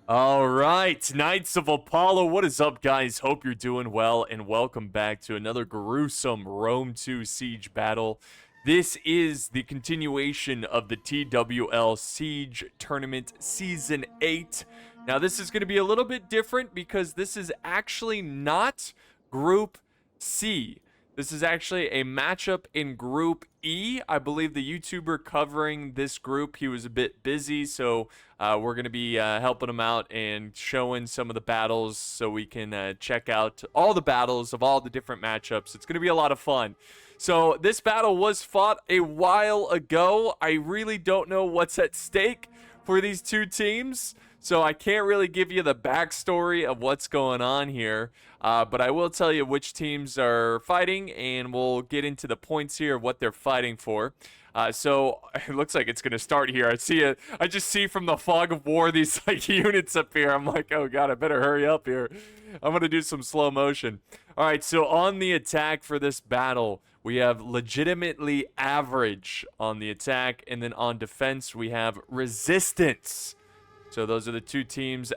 All right, Knights of Apollo, what is up, guys? Hope you're doing well, and welcome back to another gruesome Rome 2 Siege battle. This is the continuation of the TWL Siege Tournament Season 8. Now, this is going to be a little bit different because this is actually not Group C. This is actually a matchup in Group E. I believe the YouTuber covering this group, he was a bit busy, so we're going to be helping him out and showing some of the battles so we can check out all the battles of all the different matchups. It's going to be a lot of fun. So this battle was fought a while ago. I really don't know what's at stake for these two teams, so I can't really give you the backstory of what's going on here. But I will tell you which teams are fighting, and we'll get into the points here of what they're fighting for. So it looks like it's going to start here. I just see from the fog of war these like units up here. I'm like, oh god, I better hurry up here. I'm going to do some slow motion. All right, so on the attack for this battle, we have legitimately average on the attack, and then on defense we have resistance. So those are the two teams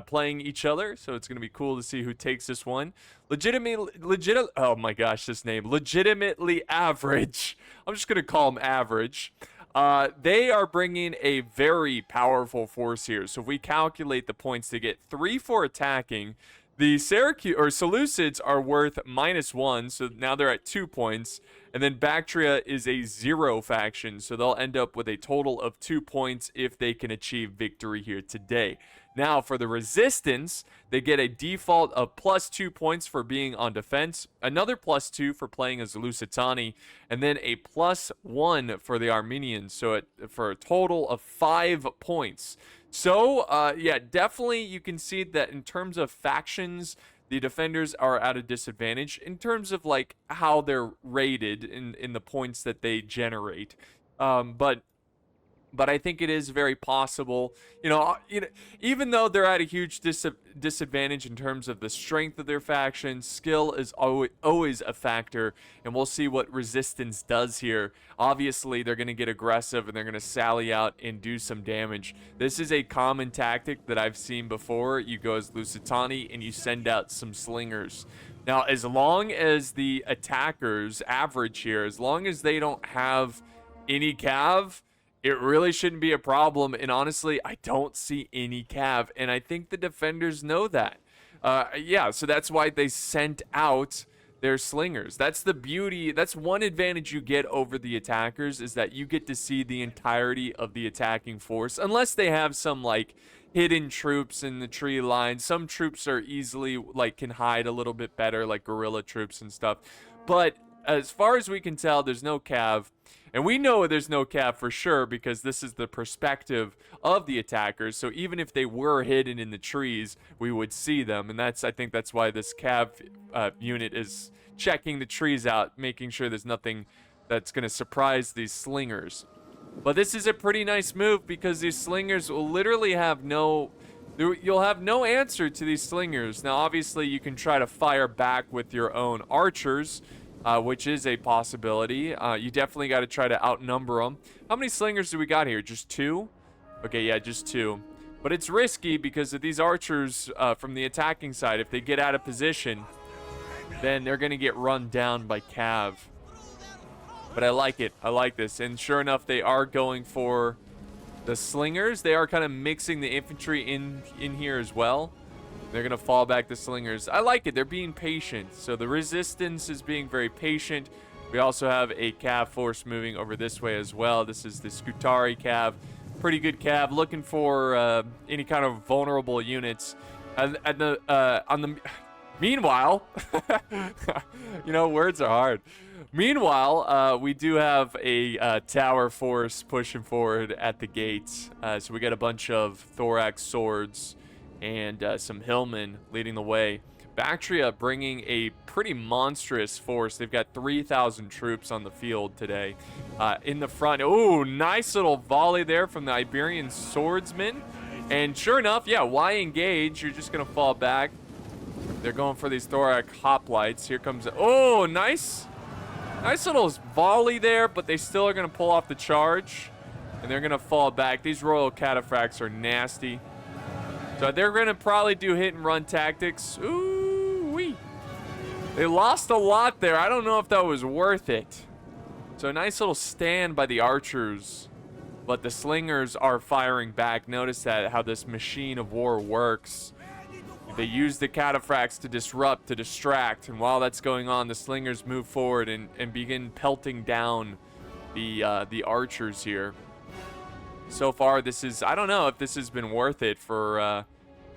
playing each other. So it's going to be cool to see who takes this one. Oh my gosh, this name. Legitimately average. I'm just going to call them average. They are bringing a very powerful force here. So if we calculate the points, they get 3 for attacking. The Seleucids are worth -1, so now they're at 2 points. And then Bactria is a 0 faction, so they'll end up with a total of 2 points if they can achieve victory here today. Now, for the resistance, they get a default of +2 points for being on defense, another +2 for playing as Lusitani, and then a +1 for the Armenians, so for a total of 5 points. So, yeah, definitely you can see that in terms of factions, the defenders are at a disadvantage in terms of like how they're rated in the points that they generate. But I think it is very possible, even though they're at a huge disadvantage in terms of the strength of their faction, skill is always a factor, and we'll see what resistance does here. Obviously, they're going to get aggressive, and they're going to sally out and do some damage. This is a common tactic that I've seen before. You go as Lusitani, and you send out some slingers. Now, as long as the attackers average here, as long as they don't have any cav, it really shouldn't be a problem, and honestly, I don't see any cav, and I think the defenders know that. Yeah, so that's why they sent out their slingers. That's the beauty. That's one advantage you get over the attackers, is that you get to see the entirety of the attacking force, unless they have some, like, hidden troops in the tree line. Some troops are easily, like, can hide a little bit better, like guerrilla troops and stuff. But as far as we can tell, there's no cav. And we know there's no cav for sure because this is the perspective of the attackers. So even if they were hidden in the trees, we would see them. And I think that's why this cav unit is checking the trees out, making sure there's nothing that's going to surprise these slingers. But this is a pretty nice move because these slingers will literally have you'll have no answer to these slingers. Now, obviously, you can try to fire back with your own archers, which is a possibility. You definitely got to try to outnumber them. How many slingers do we got here? Just 2? Okay, yeah, just 2. But it's risky because of these archers from the attacking side. If they get out of position, then they're going to get run down by cav. But I like it. I like this. And sure enough, they are going for the slingers. They are kind of mixing the infantry in here as well. They're going to fall back the slingers. I like it. They're being patient. So the resistance is being very patient. We also have a cav force moving over this way as well. This is the Scutari cav. Pretty good cav. Looking for any kind of vulnerable units. Meanwhile, words are hard. Meanwhile, we do have a tower force pushing forward at the gates. So we got a bunch of thorax swords and some hillmen leading the way. Bactria bringing a pretty monstrous force. They've got 3,000 troops on the field today. In the front, ooh, nice little volley there from the Iberian swordsman. And sure enough, yeah, why engage? You're just going to fall back. They're going for these thorax hoplites. Here comes, oh, nice little volley there, but they still are going to pull off the charge. And they're going to fall back. These royal cataphracts are nasty. So they're going to probably do hit and run tactics. Ooh-wee. They lost a lot there. I don't know if that was worth it. So a nice little stand by the archers. But the slingers are firing back. Notice that how this machine of war works. They use the cataphracts to disrupt, to distract. And while that's going on, the slingers move forward and begin pelting down the archers here. So far, this is, I don't know if this has been worth it for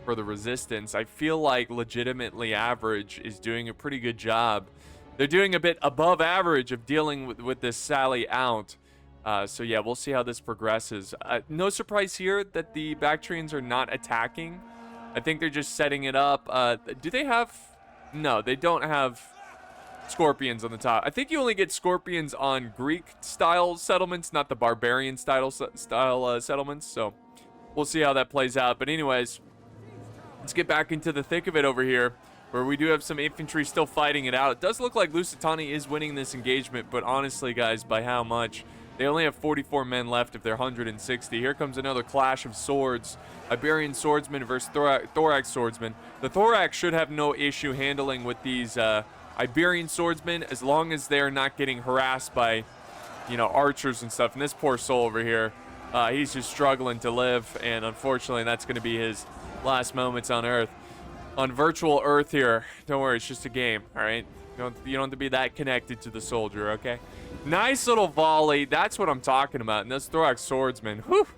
the resistance. I feel like legitimately average is doing a pretty good job. They're doing a bit above average of dealing with this sally out. So yeah, we'll see how this progresses. No surprise here that the Bactrians are not attacking. I think they're just setting it up. Do they have... No, they don't have scorpions on the top. I think you only get scorpions on Greek-style settlements, not the barbarian-style settlements. So we'll see how that plays out. But anyways, let's get back into the thick of it over here, where we do have some infantry still fighting it out. It does look like Lusitani is winning this engagement, but honestly, guys, by how much? They only have 44 men left if they're 160. Here comes another clash of swords. Iberian swordsman versus thorax swordsman. The thorax should have no issue handling with these Iberian swordsmen as long as they're not getting harassed by, you know, archers and stuff. And this poor soul over here, he's just struggling to live, and unfortunately that's going to be his last moments on Earth. On virtual Earth here. Don't worry, it's just a game, all right? You don't have to be that connected to the soldier, okay? Nice little volley. That's what I'm talking about. And those thorax swordsmen, whew,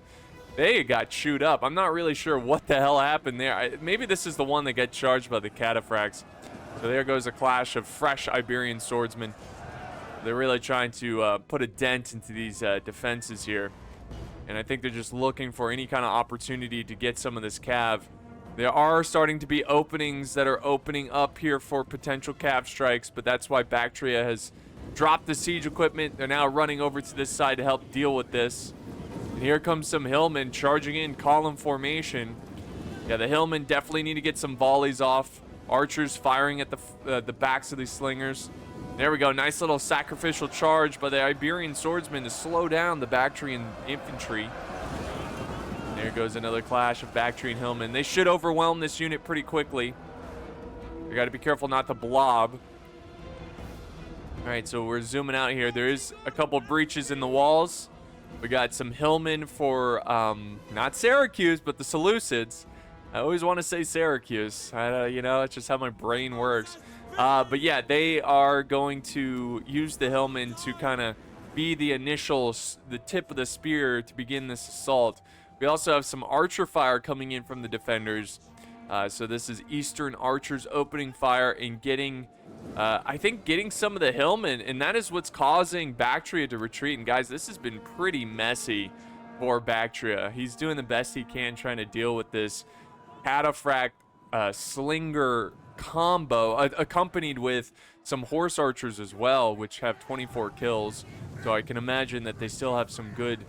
they got chewed up. I'm not really sure what the hell happened there. Maybe this is the one that got charged by the cataphracts. So there goes a clash of fresh Iberian swordsmen. They're really trying to put a dent into these defenses here. And I think they're just looking for any kind of opportunity to get some of this cav. There are starting to be openings that are opening up here for potential cav strikes, but that's why Bactria has dropped the siege equipment. They're now running over to this side to help deal with this. And here comes some hillmen charging in column formation. Yeah, the hillmen definitely need to get some volleys off. Archers firing at the backs of these slingers. There we go. Nice little sacrificial charge by the Iberian swordsmen to slow down the Bactrian infantry. There goes another clash of Bactrian hillmen. They should overwhelm this unit pretty quickly. You got to be careful not to blob. All right, so we're zooming out here. There is a couple breaches in the walls. We got some hillmen for not Syracuse, but the Seleucids. I always want to say Syracuse. You know, it's just how my brain works. But yeah, they are going to use the hillmen to kind of be the tip of the spear to begin this assault. We also have some archer fire coming in from the defenders. So this is Eastern archers opening fire and getting, I think, getting some of the hillmen. And that is what's causing Bactria to retreat. And guys, this has been pretty messy for Bactria. He's doing the best he can trying to deal with this cataphract slinger combo, accompanied with some horse archers as well, which have 24 kills. So I can imagine that they still have some good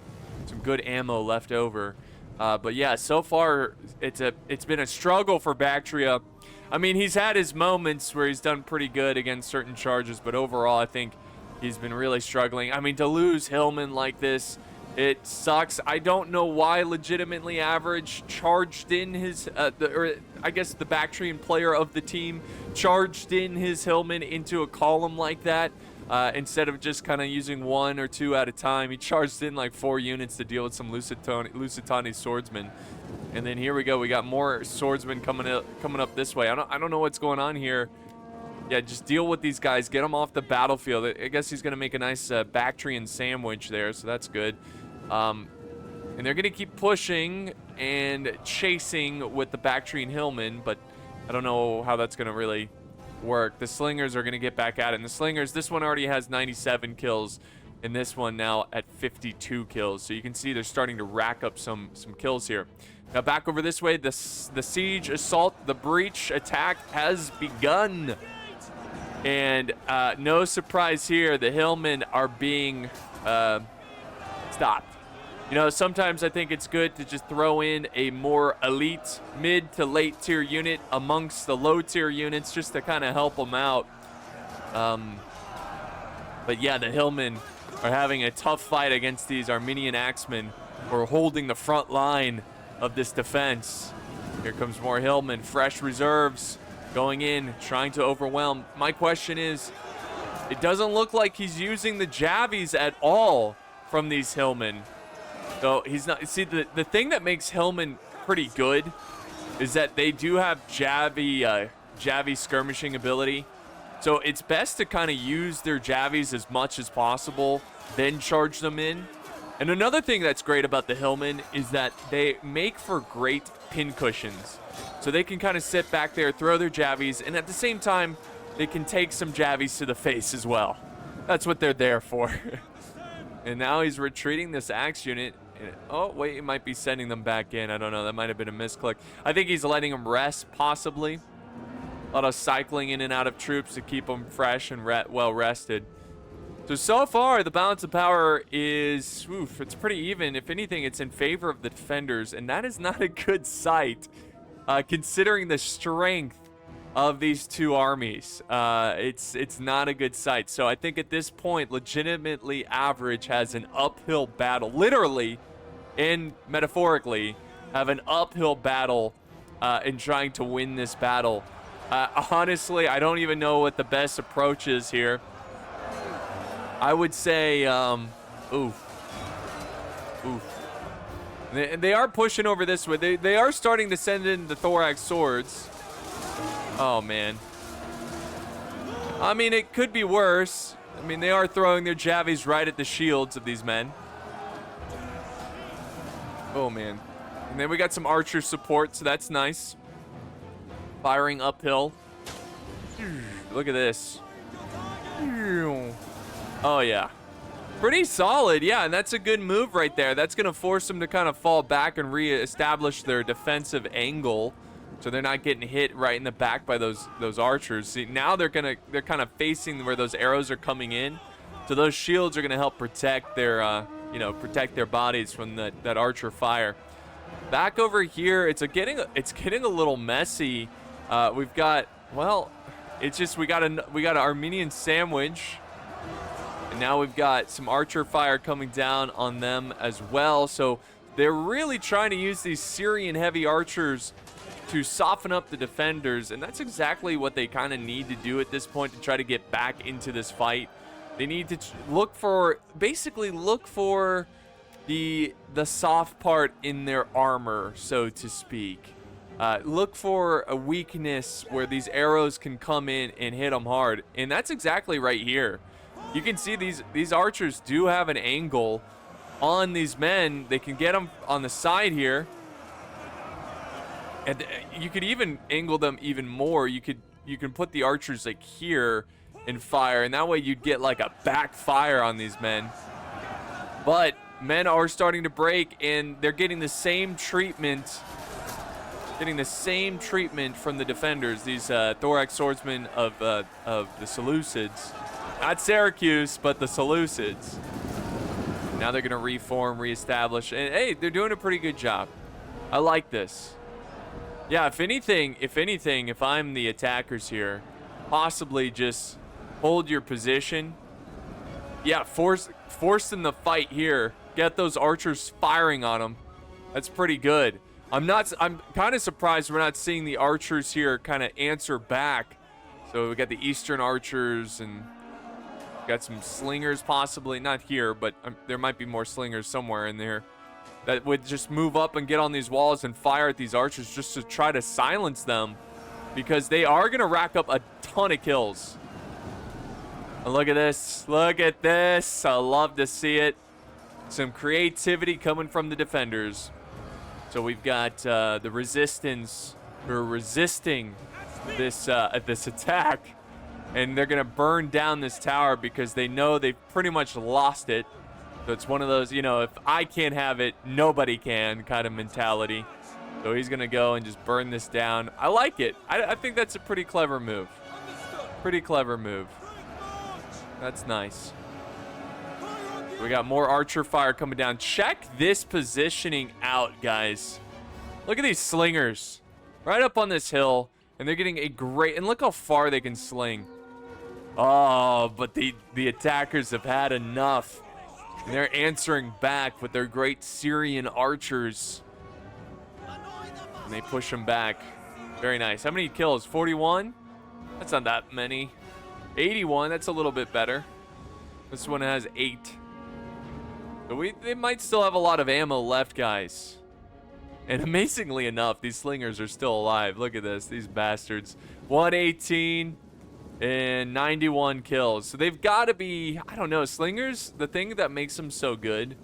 ammo left over. But yeah, so far it's been a struggle for Bactria. I mean, he's had his moments where he's done pretty good against certain charges, but overall I think he's been really struggling. I mean, to lose hillmen like this, it sucks. I don't know why legitimately average charged in his or I guess the Bactrian player of the team charged in his hillmen into a column like that. Instead of just kind of using one or two at a time, he charged in like 4 units to deal with some Lusitani swordsmen. And then here we go. We got more swordsmen coming up this way. I don't know what's going on here. Yeah, just deal with these guys. Get them off the battlefield. I guess he's going to make a nice Bactrian sandwich there, so that's good. And they're going to keep pushing and chasing with the Bactrian hillmen, but I don't know how that's going to really work. The slingers are going to get back at it. And the slingers, this one already has 97 kills, and this one now at 52 kills. So you can see they're starting to rack up some kills here. Now back over this way, the siege assault, the breach attack has begun. And no surprise here, the hillmen are being stopped. You know, sometimes I think it's good to just throw in a more elite mid to late tier unit amongst the low tier units just to kind of help them out. But yeah, the hillmen are having a tough fight against these Armenian axemen who are holding the front line of this defense. Here comes more Hillmen. Fresh reserves going in, trying to overwhelm. My question is, it doesn't look like he's using the Javies at all from these Hillmen. So he's not. See, the thing that makes Hillmen pretty good is that they do have Javi skirmishing ability. So it's best to kind of use their Javies as much as possible, then charge them in. And another thing that's great about the Hillmen is that they make for great pin cushions. So they can kind of sit back there, throw their Javies, and at the same time, they can take some Javies to the face as well. That's what they're there for. And now he's retreating this axe unit. Oh, wait, he might be sending them back in. I don't know. That might have been a misclick. I think he's letting them rest, possibly. A lot of cycling in and out of troops to keep them fresh and well rested. So far, the balance of power is, it's pretty even. If anything, it's in favor of the defenders, and that is not a good sight, considering the strength of these two armies. It's not a good sight. So I think at this point, legitimately average has an uphill battle, literally and metaphorically, have an uphill battle in trying to win this battle. Honestly, I don't even know what the best approach is here. I would say, They are pushing over this way. They are starting to send in the thorax swords. Oh, man. I mean, it could be worse. I mean, they are throwing their Javies right at the shields of these men. Oh, man. And then we got some archer support, so that's nice. Firing uphill. Look at this. Oh, yeah. Pretty solid, yeah, and that's a good move right there. That's going to force them to kind of fall back and reestablish their defensive angle, so they're not getting hit right in the back by those archers. See, now they're kind of facing where those arrows are coming in, so those shields are going to help protect their protect their bodies from that archer fire. Back over here, it's getting a little messy. We've got, well, it's just we got an Armenian sandwich. And now we've got some archer fire coming down on them as well. So they're really trying to use these Syrian heavy archers to soften up the defenders. And that's exactly what they kind of need to do at this point to try to get back into this fight. They need to look for the soft part in their armor, so to speak. Look for a weakness where these arrows can come in and hit them hard. And that's exactly right here. You can see these archers do have an angle on these men. They can get them on the side here. And you could even angle them even more. You can put the archers like here and fire, and that way you'd get like a backfire on these men. But men are starting to break, and they're getting the same treatment. From the defenders, these thorax swordsmen of the Seleucids. Not Syracuse, but the Seleucids. Now they're going to reform, reestablish, and hey, they're doing a pretty good job. I like this. Yeah, if anything, if I'm the attackers here, possibly just hold your position. Yeah, force them to fight here. Get those archers firing on them. That's pretty good. I'm kind of surprised we're not seeing the archers here kind of answer back. So we got the Eastern archers and got some slingers possibly, not here, but there might be more slingers somewhere in there that would just move up and get on these walls and fire at these archers just to try to silence them, because they are going to rack up a ton of kills. And look at this. Look at this. I love to see it. Some creativity coming from the defenders. So we've got the resistance who are resisting this attack. And they're going to burn down this tower because they know they've pretty much lost it. So it's one of those, if I can't have it, nobody can kind of mentality. So he's going to go and just burn this down. I like it. I think that's a pretty clever move. Pretty clever move. That's nice. We got more archer fire coming down. Check this positioning out, guys. Look at these slingers. Right up on this hill. And they're getting a great... And look how far they can sling. Oh, but the attackers have had enough. And they're answering back with their great Syrian archers. And they push him back. Very nice. How many kills? 41? That's not that many. 81, that's a little bit better. This one has 8. So they might still have a lot of ammo left, guys. And amazingly enough, these slingers are still alive. Look at this, these bastards. 118 and 91 kills. So they've got to be, I don't know, slingers, the thing that makes them so good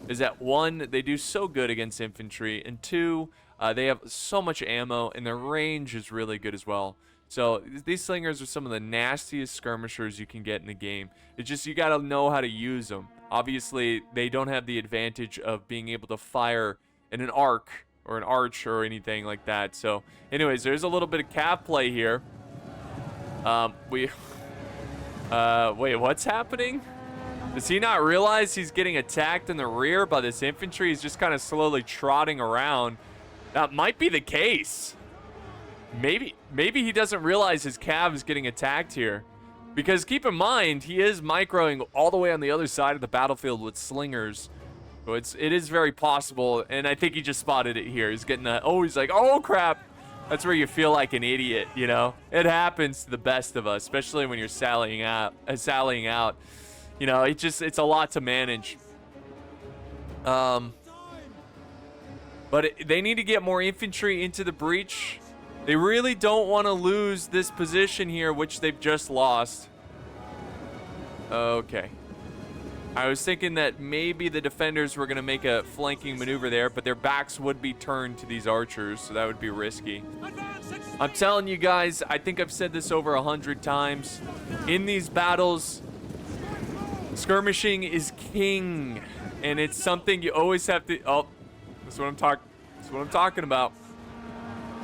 is that 1, they do so good against infantry, and 2, they have so much ammo, and their range is really good as well. So these slingers are some of the nastiest skirmishers you can get in the game. It's just you got to know how to use them. Obviously, they don't have the advantage of being able to fire in an arc or an arch or anything like that. So anyways, there's a little bit of cap play here. Wait, what's happening? Does he not realize he's getting attacked in the rear by this infantry? He's just kind of slowly trotting around. That might be the case. Maybe he doesn't realize his cav is getting attacked here. Because keep in mind, he is microing all the way on the other side of the battlefield with slingers. So it is very possible, and I think he just spotted it here. He's getting that, he's like, oh crap. That's where you feel like an idiot, you know? It happens to the best of us, especially when you're sallying out. You know, it's a lot to manage. But they need to get more infantry into the breach. They really don't want to lose this position here, which they've just lost. Okay. I was thinking that maybe the defenders were going to make a flanking maneuver there, but their backs would be turned to these archers, so that would be risky. I'm telling you guys, I think I've said this over 100 times. In these battles, skirmishing is king, and it's something you always have to... Oh, that's what I'm talking about.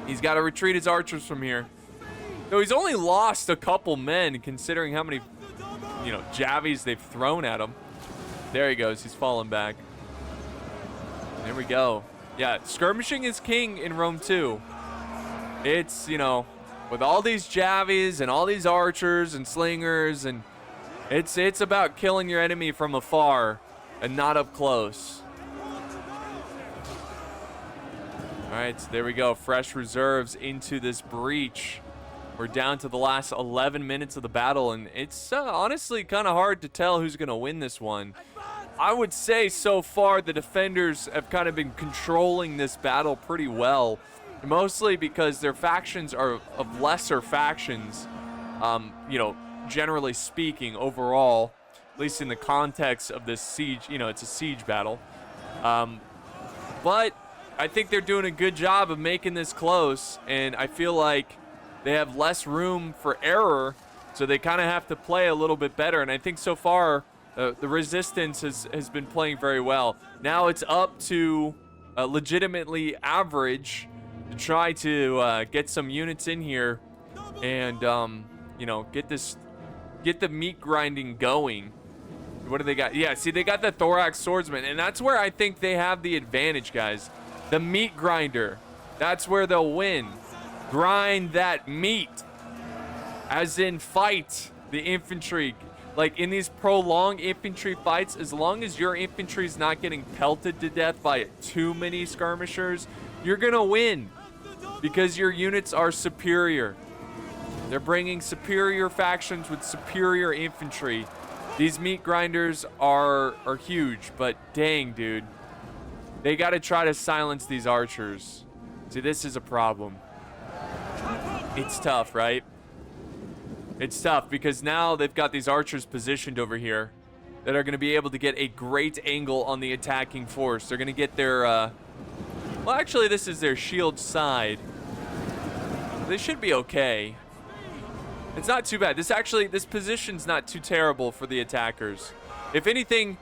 He's got to retreat his archers from here. Though he's only lost a couple men, considering how many, javies they've thrown at him. There he goes. He's falling back. There we go. Yeah, skirmishing is king in Rome 2. It's, with all these javies and all these archers and slingers, and it's about killing your enemy from afar and not up close. All right, so there we go. Fresh reserves into this breach. We're down to the last 11 minutes of the battle, and it's honestly kind of hard to tell who's going to win this one. I would say so far the defenders have kind of been controlling this battle pretty well, mostly because their factions are of lesser factions, generally speaking, overall, at least in the context of this siege. It's a siege battle. But I think they're doing a good job of making this close, and I feel like they have less room for error, so they kind of have to play a little bit better. And I think so far the resistance has been playing very well. Now it's up to legitimately average to try to get some units in here and get the meat grinding going. What do they got? Yeah, see, they got the thorax swordsman, and that's where I think they have the advantage, guys. The meat grinder. That's where they'll win. Grind that meat. As in fight the infantry. Like in these prolonged infantry fights, as long as your infantry's not getting pelted to death by too many skirmishers, you're gonna win. Because your units are superior. They're bringing superior factions with superior infantry. These meat grinders are huge, but dang, dude. They got to try to silence these archers. See, this is a problem. It's tough, right? It's tough because now they've got these archers positioned over here that are going to be able to get a great angle on the attacking force. They're going to get their... well, actually, this is their shield side. They should be okay. It's not too bad. This position's not too terrible for the attackers. If anything...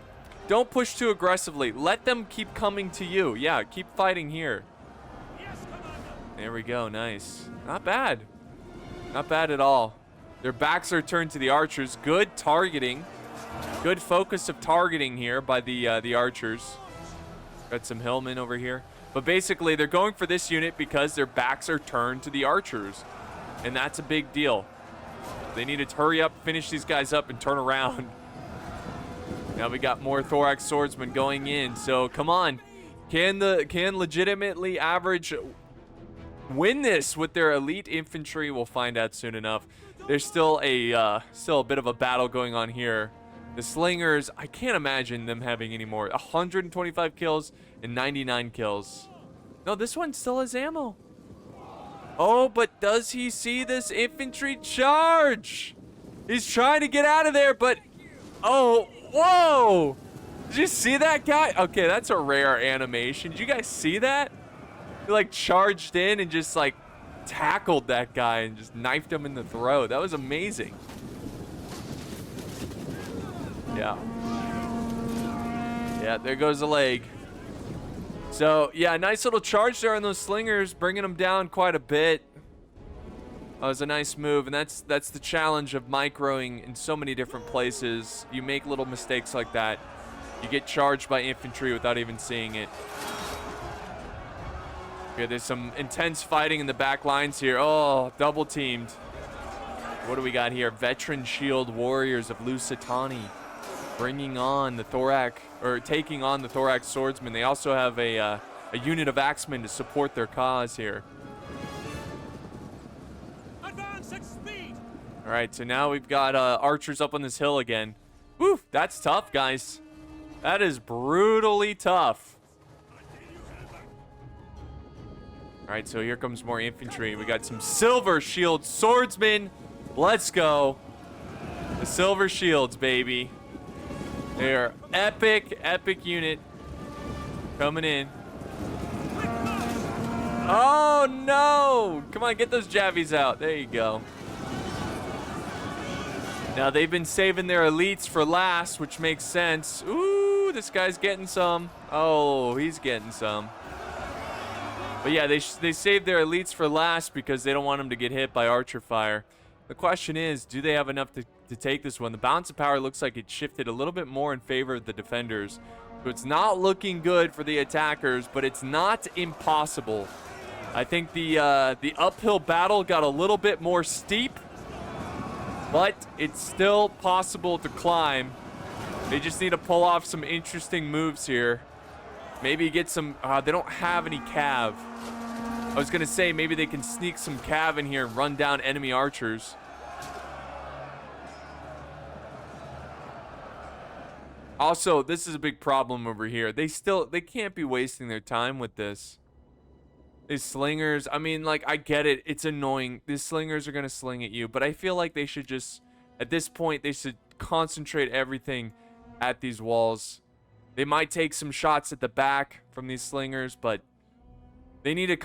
Don't push too aggressively. Let them keep coming to you. Yeah, keep fighting here. There we go. Nice. Not bad. Not bad at all. Their backs are turned to the archers. Good targeting. Good focus of targeting here by the archers. Got some hillmen over here. But basically, they're going for this unit because their backs are turned to the archers. And that's a big deal. They need to hurry up, finish these guys up, and turn around. Now we got more thorax swordsmen going in. So come on, can legitimately average win this with their elite infantry. We'll find out soon enough. There's still a bit of a battle going on here. The slingers, I can't imagine them having any more. 125 kills and 99 kills. No, this one still has ammo. Oh, but does he see this infantry charge? He's trying to get out of there, but... Oh, whoa! Did you see that guy? Okay, that's a rare animation. Did you guys see that? He, like, charged in and just, like, tackled that guy and just knifed him in the throat. That was amazing. Yeah. Yeah, there goes a leg. So, yeah, nice little charge there on those slingers, bringing them down quite a bit. That was a nice move, and that's the challenge of microing in so many different places. You make little mistakes like that. You get charged by infantry without even seeing it. Okay, there's some intense fighting in the back lines here. Oh, double teamed. What do we got here? Veteran shield warriors of Lusitani bringing on the thorax, or taking on the thorax swordsmen. They also have a unit of axemen to support their cause here. Advance at speed. All right, so now we've got archers up on this hill again. Woo, that's tough, guys. That is brutally tough. All right, so here comes more infantry. We got some silver shield swordsmen. Let's go. The silver shields, baby. They are epic, epic unit coming in. Oh, no. Come on, get those jabbies out. There you go. Now, they've been saving their elites for last, which makes sense. Ooh, this guy's getting some. Oh, he's getting some. But yeah, they saved their elites for last because they don't want them to get hit by archer fire. The question is, do they have enough to take this one? The balance of power looks like it shifted a little bit more in favor of the defenders. So it's not looking good for the attackers, but it's not impossible. I think the uphill battle got a little bit more steep, but it's still possible to climb. They just need to pull off some interesting moves here. Maybe get some... they don't have any cav. I was going to say maybe they can sneak some cav in here and run down enemy archers. Also, this is a big problem over here. They can't be wasting their time with this. These slingers, I mean, like, I get it. It's annoying. These slingers are going to sling at you. But I feel like they should just... At this point, they should concentrate everything at these walls. They might take some shots at the back from these slingers, but they need to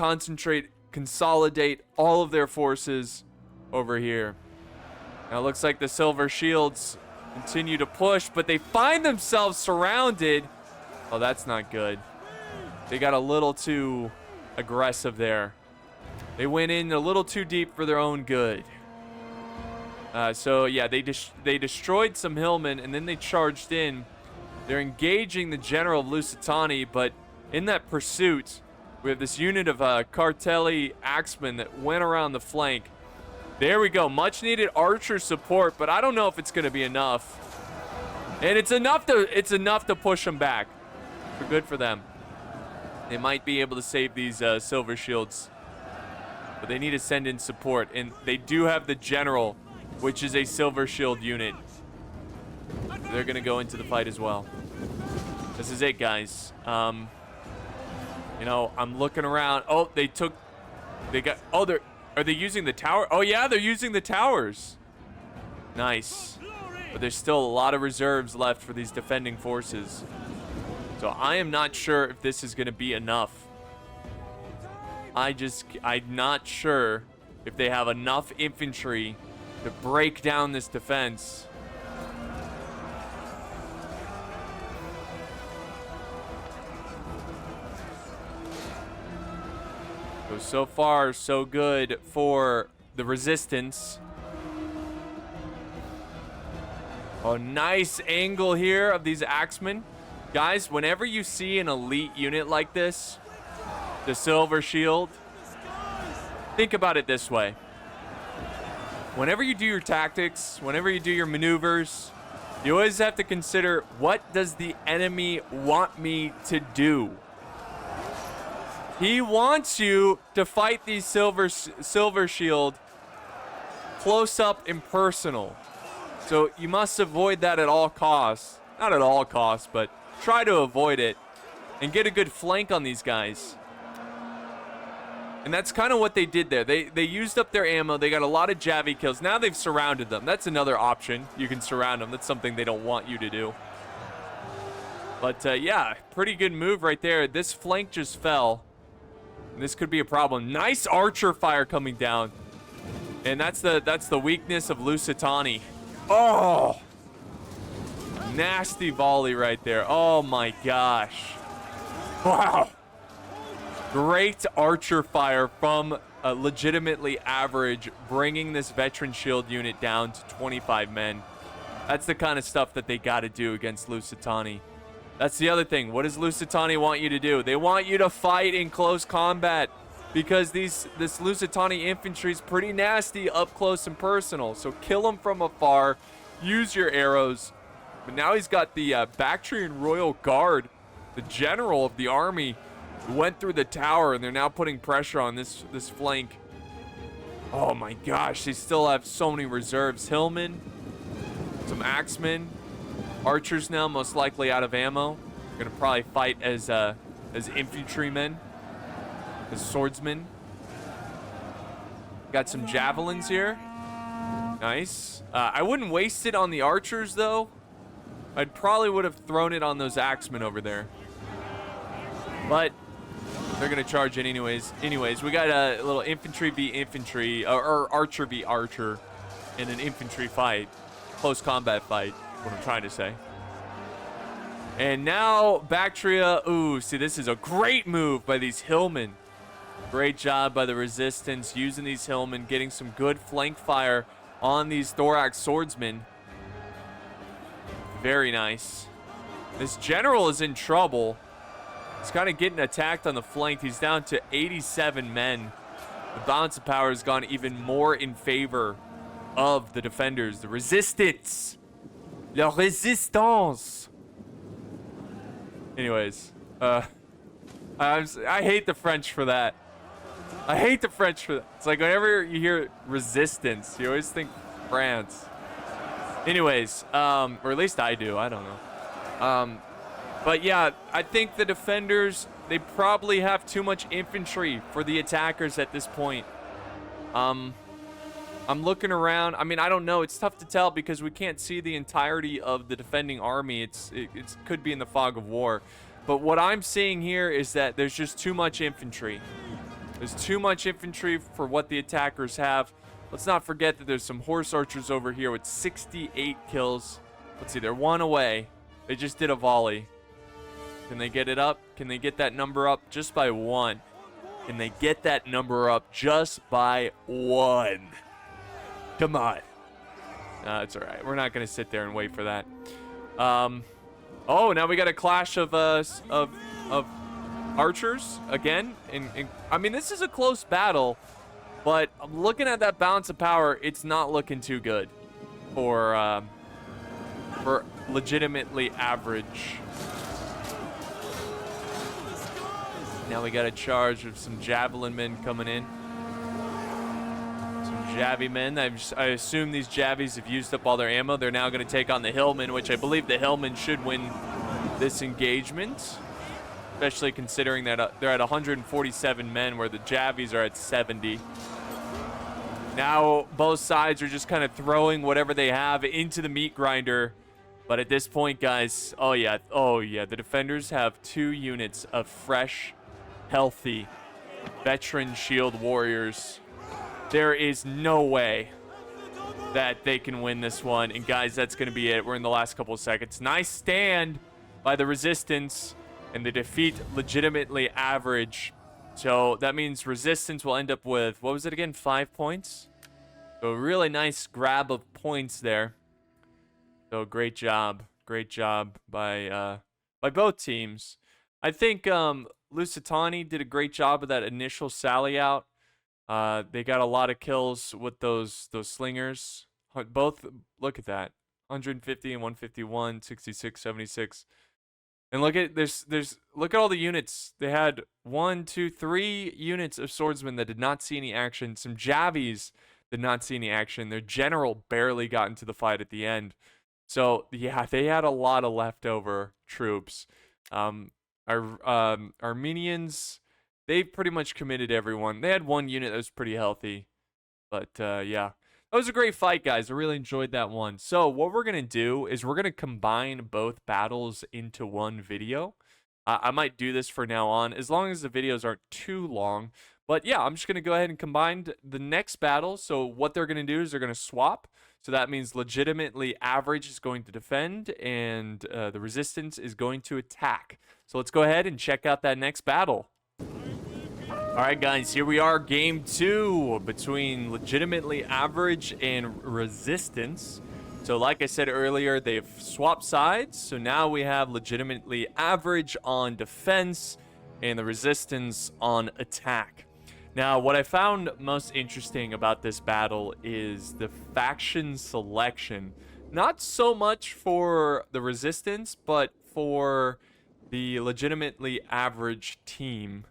consolidate all of their forces over here. Now it looks like the silver shields continue to push, but they find themselves surrounded. Oh, that's not good. They got a little too aggressive there. They went in a little too deep for their own good. So yeah, they destroyed some hillmen, and then they charged in. They're engaging the general of Lusitani, but in that pursuit, we have this unit of Cartelli axemen that went around the flank. There we go. Much needed archer support, but I don't know if it's going to be enough. And it's enough to push them back. So good for them. They might be able to save these silver shields, but they need to send in support. And they do have the general, which is a silver shield unit. They're going to go into the fight as well. This is it, guys. You know, I'm looking around. Oh, are they using the tower? Oh, yeah, they're using the towers. Nice. But there's still a lot of reserves left for these defending forces. So I am not sure if this is going to be enough. I'm not sure if they have enough infantry to break down this defense. So far, so good for the resistance. Oh, nice angle here of these axemen. Guys, whenever you see an elite unit like this, the silver shield, think about it this way. Whenever you do your tactics, whenever you do your maneuvers, you always have to consider, what does the enemy want me to do? He wants you to fight these silver shield close up and personal. So you must avoid that at all costs. Not at all costs, but try to avoid it and get a good flank on these guys. And that's kind of what they did there. They used up their ammo. They got a lot of Javi kills. Now they've surrounded them. That's another option. You can surround them. That's something they don't want you to do. But yeah, pretty good move right there. This flank just fell. And this could be a problem. Nice archer fire coming down. And that's the weakness of Lusitani. Oh! Nasty volley right there. Oh my gosh. Wow. Great archer fire from legitimately average, bringing this veteran shield unit down to 25 men. That's the kind of stuff that they got to do against Lusitani. That's the other thing. What does Lusitani want you to do? They want you to fight in close combat because this Lusitani infantry is pretty nasty up close and personal. So kill them from afar. Use your arrows. But now he's got the Bactrian Royal Guard, the general of the army, who went through the tower, and they're now putting pressure on this flank. Oh my gosh, they still have so many reserves. Hillmen, some axemen. Archers now most likely out of ammo. Gonna probably fight as infantrymen, as swordsmen. Got some javelins here. Nice. I wouldn't waste it on the archers though. I'd probably would have thrown it on those axemen over there. But they're gonna charge it anyways. Anyways, we got a little infantry v infantry, or archer v archer, in an infantry fight, close combat fight. What I'm trying to say. And now Bactria. Ooh, see, this is a great move by these hillmen. Great job by the resistance using these hillmen, getting some good flank fire on these thorax swordsmen. Very nice. This general is in trouble. He's kind of getting attacked on the flank. He's down to 87 men. The balance of power has gone even more in favor of the defenders. The resistance. La résistance. Anyways, I hate the French for that. I hate the French for that. It's like whenever you hear resistance, you always think France. Anyways, or at least I do. I don't know. But yeah, I think the defenders, they probably have too much infantry for the attackers at this point. I'm looking around. I mean, I don't know. It's tough to tell because we can't see the entirety of the defending army. It could be in the fog of war. But what I'm seeing here is that there's just too much infantry. There's too much infantry for what the attackers have. Let's not forget that there's some horse archers over here with 68 kills. Let's see, they're one away. They just did a volley. Can they get it up? Can they get that number up just by one? Can they get that number up just by one? Come on. It's all right. We're not going to sit there and wait for that. Oh, now we got a clash of archers again. I mean, this is a close battle, but I'm looking at that balance of power. It's not looking too good for legitimately average. Now we got a charge of some javelin men coming in. Javi men. I assume these Javis have used up all their ammo. They're now going to take on the Hillmen, which I believe the Hillmen should win this engagement, especially considering that they're at 147 men where the Javis are at 70. Now both sides are just kind of throwing whatever they have into the meat grinder. But at this point, guys, oh yeah, the defenders have 2 units of fresh, healthy, veteran shield warriors. There is no way that they can win this one. And guys, that's going to be it. We're in the last couple of seconds. Nice stand by the resistance. And the defeat legitimately average. So that means resistance will end up with, what was it again? 5 points. So a really nice grab of points there. So great job. Great job by both teams. I think Lusitani did a great job of that initial sally out. They got a lot of kills with those slingers. Both, look at that. 150 and 151, 66, 76. And look at look at all the units. They had 1, 2, 3 units of swordsmen that did not see any action. Some Javies did not see any action. Their general barely got into the fight at the end. So yeah, they had a lot of leftover troops. Armenians, they pretty much committed everyone. They had one unit that was pretty healthy, but yeah, that was a great fight, guys. I really enjoyed that one. So what we're gonna do is we're gonna combine both battles into one video. I might do this for now on, as long as the videos aren't too long. But yeah, I'm just gonna go ahead and combine the next battle. So what they're gonna do is they're gonna swap. So that means legitimately average is going to defend and the resistance is going to attack. So let's go ahead and check out that next battle. All right, guys, here we are, game 2 between legitimately average and resistance. So like I said earlier, they've swapped sides. So now we have legitimately average on defense and the resistance on attack. Now, what I found most interesting about this battle is the faction selection. Not so much for the resistance, but for the legitimately average team.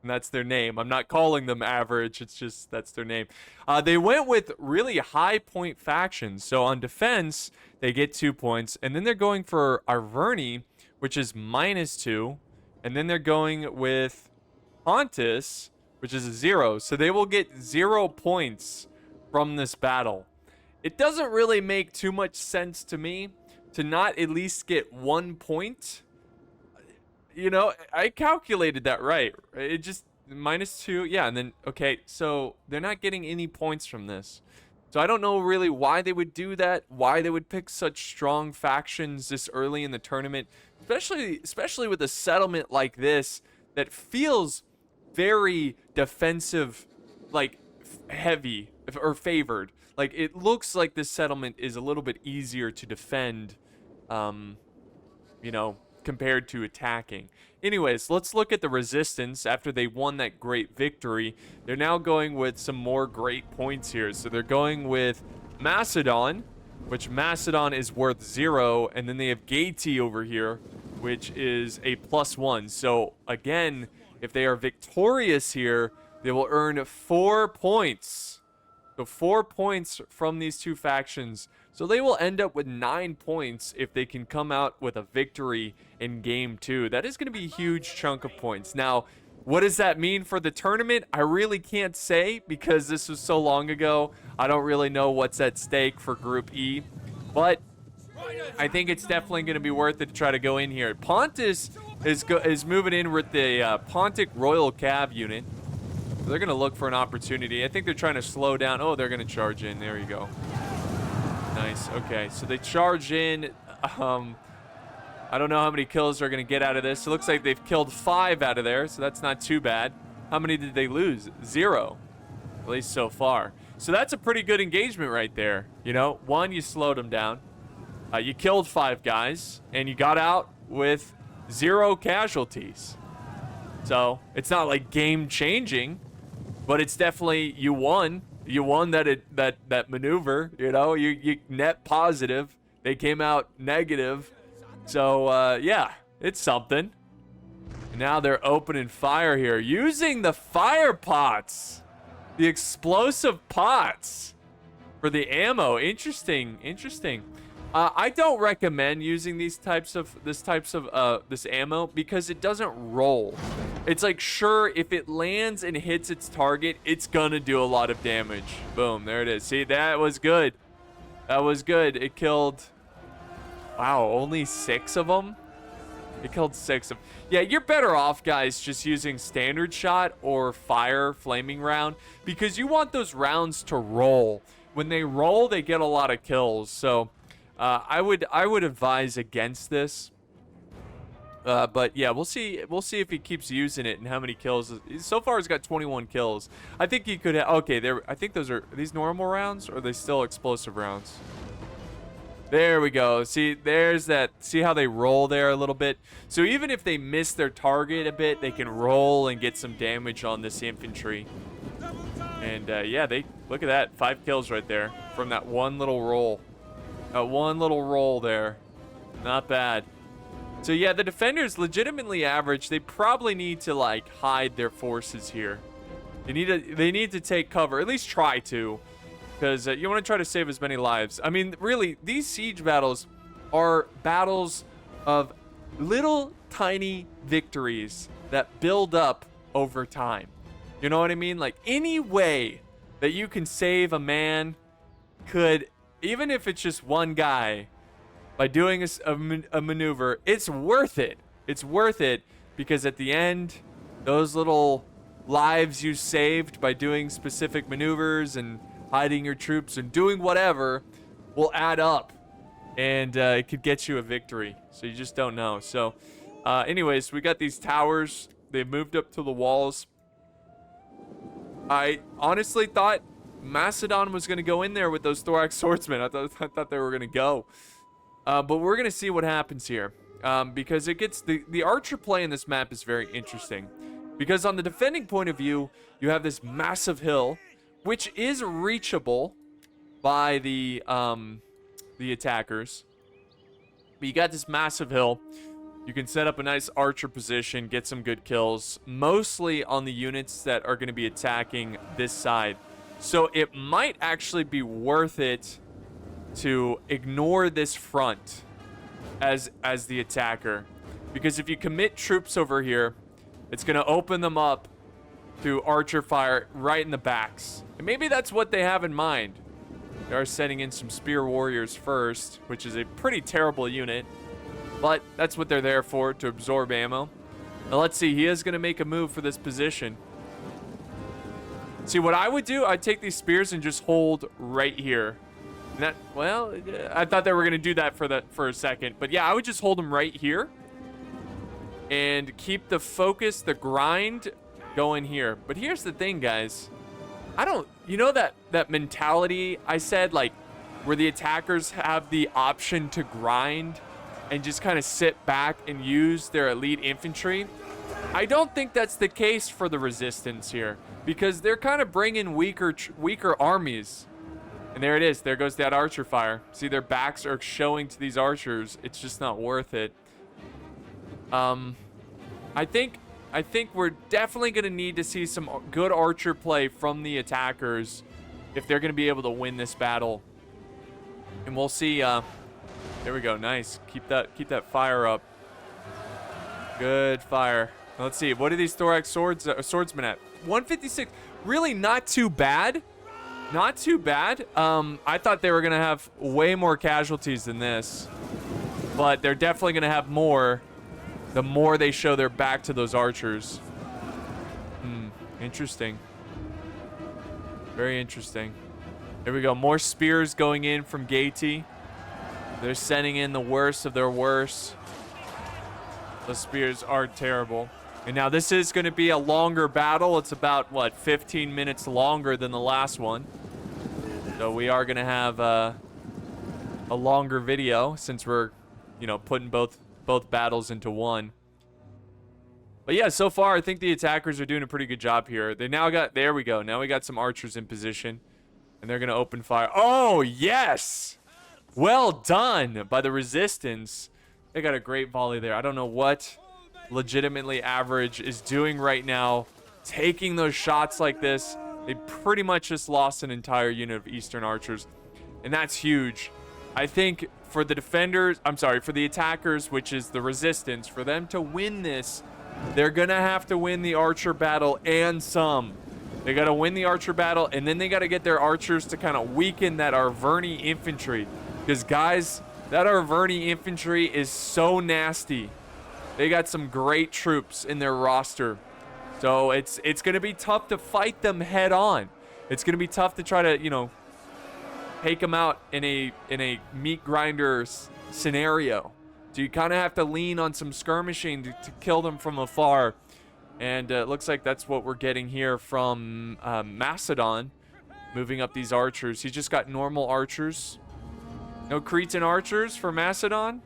And that's their name. I'm not calling them average, it's just that's their name. They went with really high point factions. So on defense, they get 2 points. And then they're going for Arverni, which is -2. And then they're going with Pontus, which is a 0. So they will get 0 points from this battle. It doesn't really make too much sense to me to not at least get 1 point. You know, I calculated that right. It just -2. Yeah, and then, okay, so they're not getting any points from this. So I don't know really why they would do that, why they would pick such strong factions this early in the tournament, especially with a settlement like this that feels very defensive, like heavy or favored. Like it looks like this settlement is a little bit easier to defend, you know, compared to attacking. Anyways, let's look at the resistance after they won that great victory. They're now going with some more great points here. So they're going with Macedon, which Macedon is worth 0, and then they have Gati over here, which is a +1. So again, if they are victorious here, they will earn 4 points. So 4 points from these two factions. So they will end up with 9 points if they can come out with a victory in game 2. That is going to be a huge chunk of points. Now, what does that mean for the tournament? I really can't say because this was so long ago. I don't really know what's at stake for Group E. But I think it's definitely going to be worth it to try to go in here. Pontus is moving in with the Pontic Royal Cav unit. They're going to look for an opportunity. I think they're trying to slow down. Oh, they're going to charge in. There you go. Nice. Okay, so they charge in. I don't know how many kills they're going to get out of this. It looks like they've killed 5 out of there, so that's not too bad. How many did they lose? 0, at least so far. So that's a pretty good engagement right there. You know, 1, you slowed them down. You killed 5 guys, and you got out with 0 casualties. So it's not like game changing, but it's definitely you won. You won that maneuver. You know, you net positive. They came out negative. So yeah, it's something. And now they're opening fire here using the fire pots, the explosive pots for the ammo. Interesting. I don't recommend using this ammo because it doesn't roll. It's like, sure, if it lands and hits its target, it's gonna do a lot of damage. Boom, there it is. See, that was good. That was good. It killed, wow, only 6 of them? It killed 6 of them. Yeah, you're better off, guys, just using standard shot or fire flaming round because you want those rounds to roll. When they roll, they get a lot of kills. So I would advise against this. But yeah, we'll see if he keeps using it and how many kills. So far, he's got 21 kills. I think he could have. Okay, I think are these normal rounds or are they still explosive rounds? There we go. See, there's that. See how they roll there a little bit? So even if they miss their target a bit, they can roll and get some damage on this infantry. And yeah, look at that. 5 kills right there from that one little roll. That one little roll there. Not bad. So yeah, the defenders legitimately average. They probably need to like hide their forces here. They need to take cover, at least try to, because you want to try to save as many lives. I mean, really, these siege battles are battles of little tiny victories that build up over time. You know what I mean? Like any way that you can save a man could, even if it's just one guy, by doing a maneuver, it's worth it. It's worth it because at the end, those little lives you saved by doing specific maneuvers and hiding your troops and doing whatever will add up, and it could get you a victory. So you just don't know. So anyways, we got these towers. They've moved up to the walls. I honestly thought Macedon was going to go in there with those thorax swordsmen. I thought they were going to go. But we're going to see what happens here. Because it gets the archer play in this map is very interesting. Because on the defending point of view, you have this massive hill, which is reachable by the attackers. But you got this massive hill. You can set up a nice archer position, get some good kills, mostly on the units that are going to be attacking this side. So it might actually be worth it to ignore this front as the attacker, because if you commit troops over here, it's going to open them up to archer fire right in the backs. And maybe that's what they have in mind. They are setting in some spear warriors first, which is a pretty terrible unit, but that's what they're there for, to absorb ammo. Now let's see, he is going to make a move for this position. See, what I would do, I'd take these spears and just hold right here. And that, well, I thought they were going to do that for a second. But yeah, I would just hold them right here. And keep the focus, the grind going here. But here's the thing, guys. You know that mentality I said, like, where the attackers have the option to grind and just kind of sit back and use their elite infantry? I don't think that's the case for the resistance here, because they're kind of bringing weaker armies. And there it is. There goes that archer fire. See, their backs are showing to these archers. It's just not worth it. I think we're definitely going to need to see some good archer play from the attackers if they're going to be able to win this battle. And we'll see. There we go. Nice. Keep that fire up. Good fire. Let's see. What are these thorax swordsmen at? 156. Really not too bad. Not too bad. I thought they were going to have way more casualties than this. But they're definitely going to have more the more they show their back to those archers. Interesting. Very interesting. There we go. More spears going in from Gaety. They're sending in the worst of their worst. The spears are terrible. And now this is going to be a longer battle. It's about, what, 15 minutes longer than the last one. So we are going to have a longer video since we're, putting both battles into one. But yeah, so far I think the attackers are doing a pretty good job here. They now got, there we go. Now we got some archers in position. And they're going to open fire. Oh, yes! Well done by the resistance. They got a great volley there. I don't know what legitimately average is doing right now. Taking those shots like this. They pretty much just lost an entire unit of Eastern archers. And that's huge. I think for the defenders, for the attackers, which is the resistance, for them to win this, they're going to have to win the archer battle and some. They got to win the archer battle, and then they got to get their archers to kind of weaken that Arverni infantry. Because, guys, that Arverni infantry is so nasty. They got some great troops in their roster. So it's going to be tough to fight them head on. It's going to be tough to try to, take them out in a meat grinder scenario. So you kind of have to lean on some skirmishing to kill them from afar. And it looks like that's what we're getting here from Macedon, moving up these archers. He's just got normal archers. No Cretan archers for Macedon?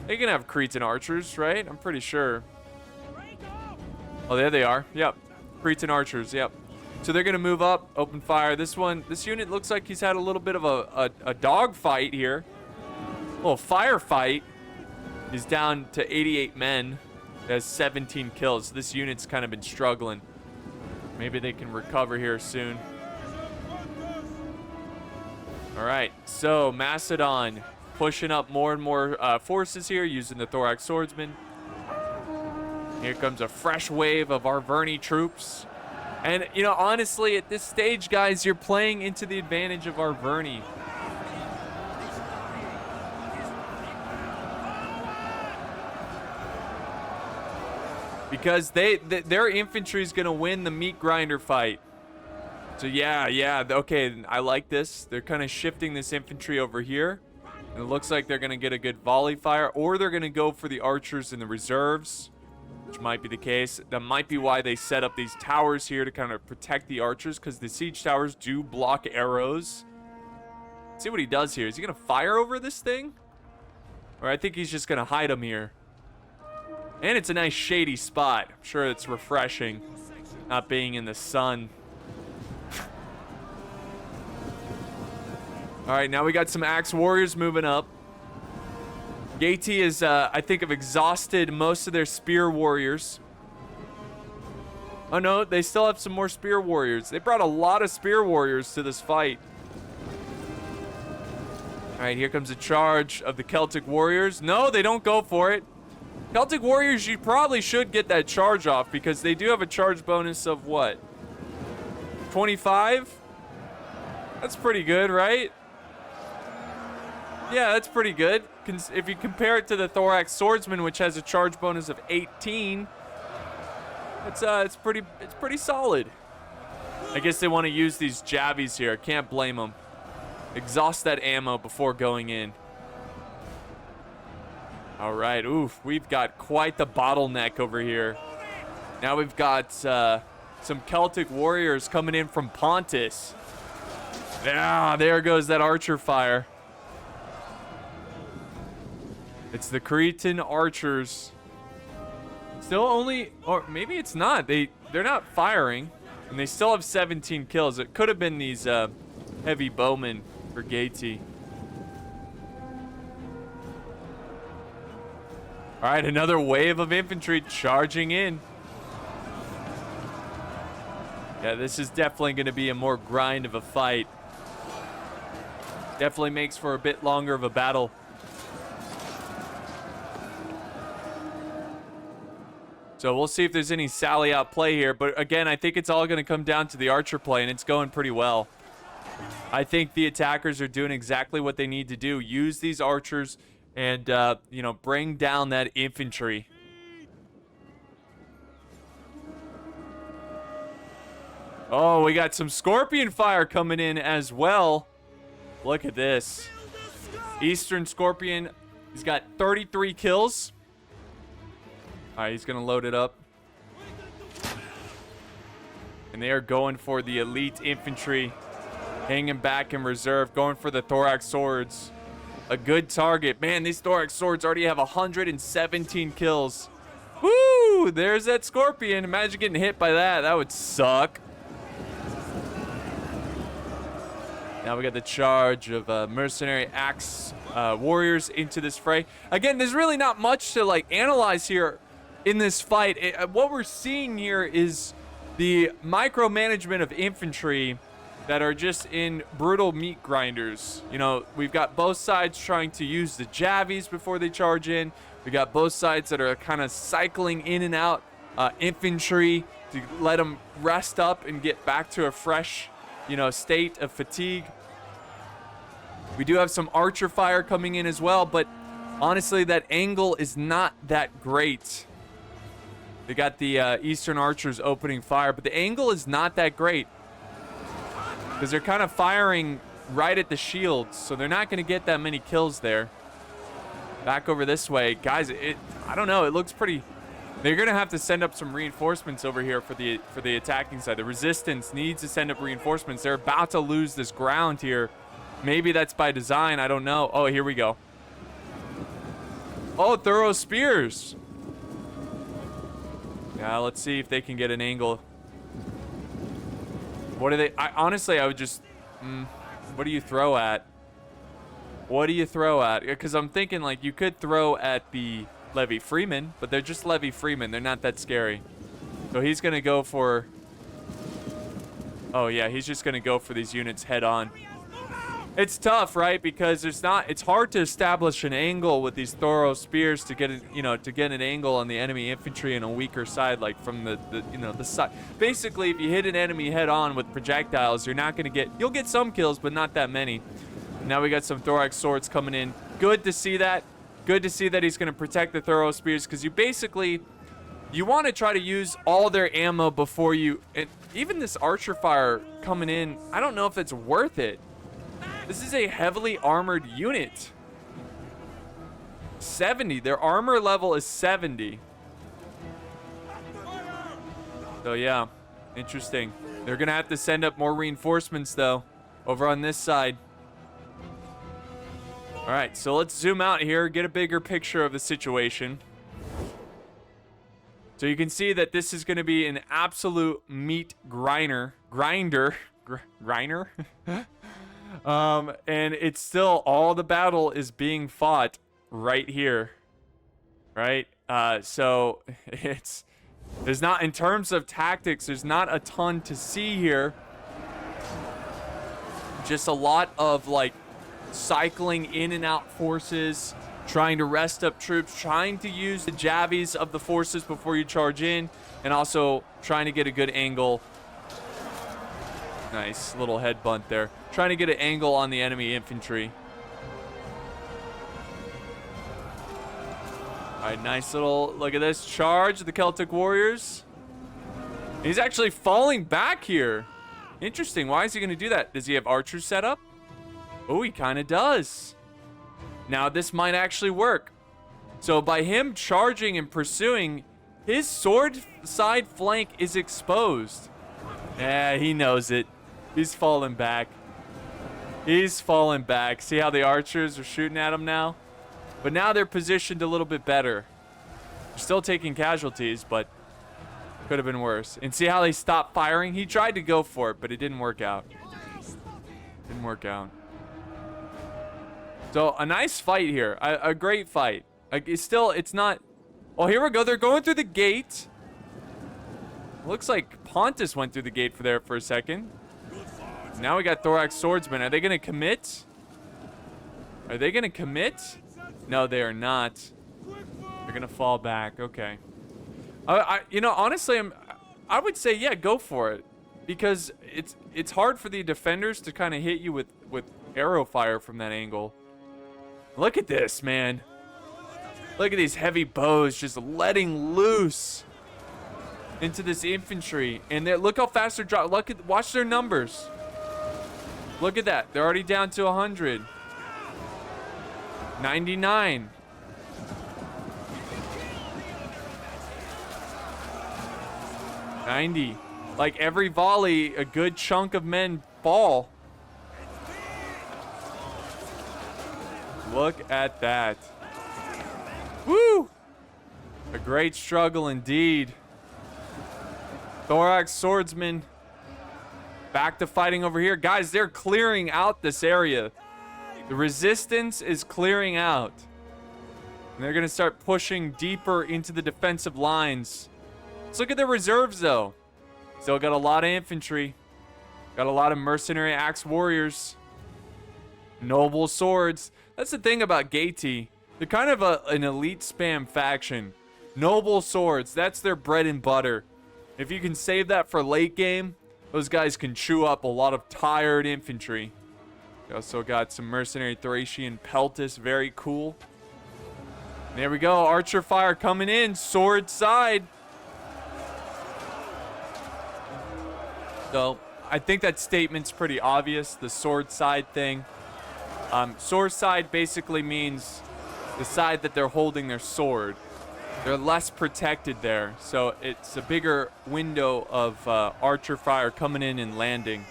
They can have Cretan archers, right? I'm pretty sure. Oh, there they are. Yep. Cretan archers, yep. So they're going to move up, open fire. This unit looks like he's had a little bit of a dog fight here. A little firefight. is down to 88 men. It has 17 kills. This unit's kind of been struggling. Maybe they can recover here soon. All right, so Macedon pushing up more and more forces here using the Thorax Swordsman. Here comes a fresh wave of Arverni troops. And, you know, honestly, at this stage, guys, you're playing into the advantage of Arverni. Because their infantry is going to win the meat grinder fight. So, yeah, okay, I like this. They're kind of shifting this infantry over here. And it looks like they're going to get a good volley fire, or they're going to go for the archers in the reserves, which might be the case. That might be why they set up these towers here to kind of protect the archers, because the siege towers do block arrows. Let's see what he does here. Is he going to fire over this thing? Or I think he's just going to hide them here. And it's a nice shady spot. I'm sure it's refreshing not being in the sun. All right, now we got some axe warriors moving up. Gaeti is, I think, have exhausted most of their spear warriors. Oh no, they still have some more spear warriors. They brought a lot of spear warriors to this fight. All right, here comes a charge of the Celtic warriors. No, they don't go for it. Celtic warriors, you probably should get that charge off because they do have a charge bonus of what? 25? That's pretty good, right? Yeah, that's pretty good. If you compare it to the Thorax Swordsman, which has a charge bonus of 18, it's pretty solid. I guess they want to use these jabbies here. Can't blame them. Exhaust that ammo before going in. All right, oof, we've got quite the bottleneck over here. Now we've got some Celtic warriors coming in from Pontus. Yeah, there goes that archer fire. It's the Cretan archers. Still only, or maybe it's not. They're not firing, and they still have 17 kills. It could have been these heavy bowmen for Gaeti. All right, another wave of infantry charging in. Yeah, this is definitely going to be a more grind of a fight. Definitely makes for a bit longer of a battle. So we'll see if there's any sally out play here. But again, I think it's all going to come down to the archer play, and it's going pretty well. I think the attackers are doing exactly what they need to do. Use these archers and, you know, bring down that infantry. Oh, we got some scorpion fire coming in as well. Look at this. Eastern Scorpion, he's got 33 kills. All right, he's going to load it up. And they are going for the elite infantry. Hanging back in reserve, going for the thorax swords. A good target. Man, these thorax swords already have 117 kills. Woo! There's that scorpion. Imagine getting hit by that. That would suck. Now we got the charge of mercenary axe warriors into this fray. Again, there's really not much to like analyze here in this fight. What we're seeing here is the micromanagement of infantry that are just in brutal meat grinders. You know, we've got both sides trying to use the javies before they charge in. We got both sides that are kind of cycling in and out infantry to let them rest up and get back to a fresh, you know, state of fatigue. We do have some archer fire coming in as well, but honestly, that angle is not that great. They got the Eastern archers opening fire, but the angle is not that great because they're kind of firing right at the shields, so they're not going to get that many kills there. Back over this way, guys. I don't know. It looks pretty. They're going to have to send up some reinforcements over here for the attacking side. The resistance needs to send up reinforcements. They're about to lose this ground here. Maybe that's by design. I don't know. Oh, here we go. Oh, thorough spears. Yeah, let's see if they can get an angle. What do they? Honestly, I would just. What do you throw at? What do you throw at? Because I'm thinking, like, you could throw at the Levy Freeman, but they're just Levy Freeman. They're not that scary. So he's going to go for... Oh, yeah, he's just going to go for these units head on. It's tough, right? Because it's hard to establish an angle with these thorough spears to get to get an angle on the enemy infantry on a weaker side, like from the side. Basically, if you hit an enemy head on with projectiles, you'll get some kills, but not that many. Now we got some thorax swords coming in. Good to see that. Good to see that he's going to protect the thorough spears, because you want to try to use all their ammo before you... And even this archer fire coming in, I don't know if it's worth it. This is a heavily armored unit. 70. Their armor level is 70. So, yeah. Interesting. They're going to have to send up more reinforcements, though, over on this side. All right, so let's zoom out here, get a bigger picture of the situation. So you can see that this is going to be an absolute meat grinder. And it's still, all the battle is being fought right here, right? So there's not, in terms of tactics, there's not a ton to see here. Just a lot of, like, cycling in and out forces, trying to rest up troops, trying to use the javies of the forces before you charge in, and also trying to get a good angle. Nice little head bunt there. Trying to get an angle on the enemy infantry. All right, nice little look at this charge of the Celtic warriors. He's actually falling back here. Interesting. Why is he going to do that? Does he have archers set up? Oh, he kind of does. Now this might actually work. So by him charging and pursuing, his sword side flank is exposed. Yeah, he knows it. He's falling back. He's falling back. See how the archers are shooting at him now? But now they're positioned a little bit better. They're still taking casualties, but could have been worse. And see how they stopped firing? He tried to go for it, but it didn't work out. Didn't work out. So a nice fight here. A great fight. Like, it's not... Oh, here we go. They're going through the gate. Looks like Pontus went through the gate for a second. Now we got thorax swordsmen. Are they going to commit? Are they going to commit? No, they are not. They're going to fall back. Okay. Honestly, I would say, yeah, go for it. Because it's hard for the defenders to kind of hit you with arrow fire from that angle. Look at this, man. Look at these heavy bows just letting loose into this infantry. And look how fast they're dropping. Watch their numbers. Look at that. They're already down to 100. 99. 90. Like, every volley, a good chunk of men fall. Look at that. Woo! A great struggle indeed. Thorax swordsman back to fighting over here. Guys, they're clearing out this area. The resistance is clearing out. And they're going to start pushing deeper into the defensive lines. Let's look at their reserves, though. Still got a lot of infantry. Got a lot of mercenary axe warriors. Noble swords. That's the thing about Gaeti. They're kind of an elite spam faction. Noble swords, that's their bread and butter. If you can save that for late game, those guys can chew up a lot of tired infantry. We also got some mercenary Thracian Peltis, very cool. There we go, archer fire coming in, sword side. So, I think that statement's pretty obvious, the sword side thing. Sword side basically means the side that they're holding their sword. They're less protected there, so it's a bigger window of archer fire coming in and landing.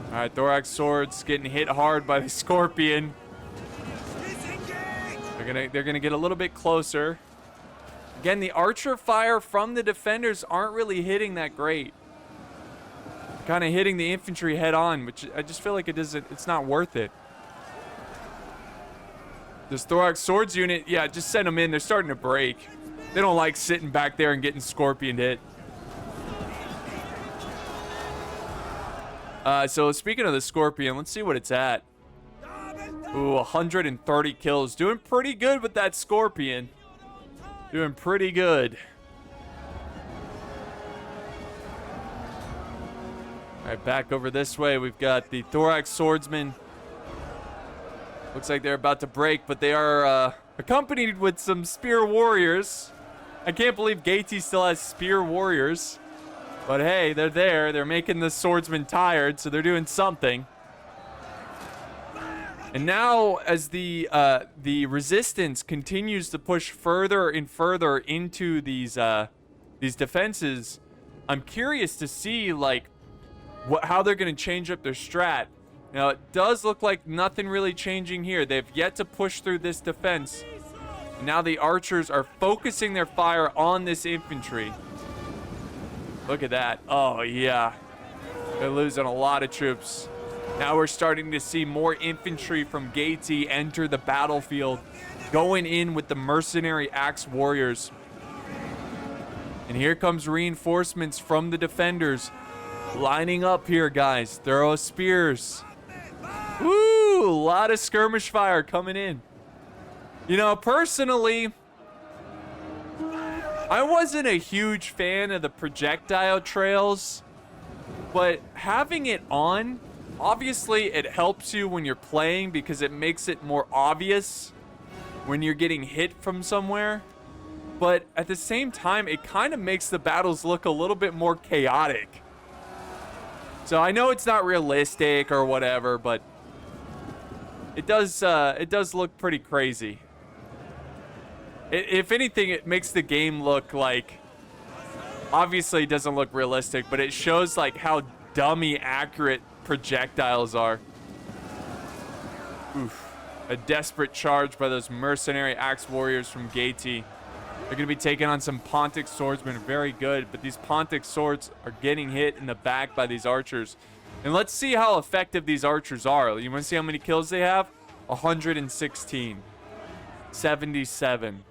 All right, thorax swords getting hit hard by the scorpion. They're gonna get a little bit closer. Again, the archer fire from the defenders aren't really hitting that great. kind of hitting the infantry head on, which I just feel like it's not worth it. This thorax swords unit, yeah, just send them in. They're starting to break. They don't like sitting back there and getting scorpion hit. So speaking of the scorpion, let's see what it's at. Ooh, 130 kills. Doing pretty good with that scorpion. Doing pretty good. All right, back over this way. We've got the thorax swordsman. Looks like they're about to break, but they are accompanied with some spear warriors. I can't believe Gaty still has spear warriors. But hey, they're there. They're making the swordsman tired, so they're doing something. And now, as the resistance continues to push further and further into these defenses, I'm curious to see like how they're going to change up their strat. Now, it does look like nothing really changing here. They've yet to push through this defense. And now the archers are focusing their fire on this infantry. Look at that. Oh, yeah. They're losing a lot of troops. Now we're starting to see more infantry from Gaty enter the battlefield, going in with the mercenary axe warriors. And here comes reinforcements from the defenders. Lining up here, guys. Throw spears. Woo! A lot of skirmish fire coming in. You know, personally, I wasn't a huge fan of the projectile trails, but having it on, obviously it helps you when you're playing because it makes it more obvious when you're getting hit from somewhere. But at the same time, it kind of makes the battles look a little bit more chaotic. So I know it's not realistic or whatever, but it does look pretty crazy. If anything, it makes the game look like, obviously it doesn't look realistic, but it shows like how dummy accurate projectiles are. Oof. A desperate charge by those mercenary axe warriors from Gaty. They're going to be taking on some Pontic swordsmen. Very good, but these Pontic swords are getting hit in the back by these archers. And let's see how effective these archers are. You want to see how many kills they have? 116. 77.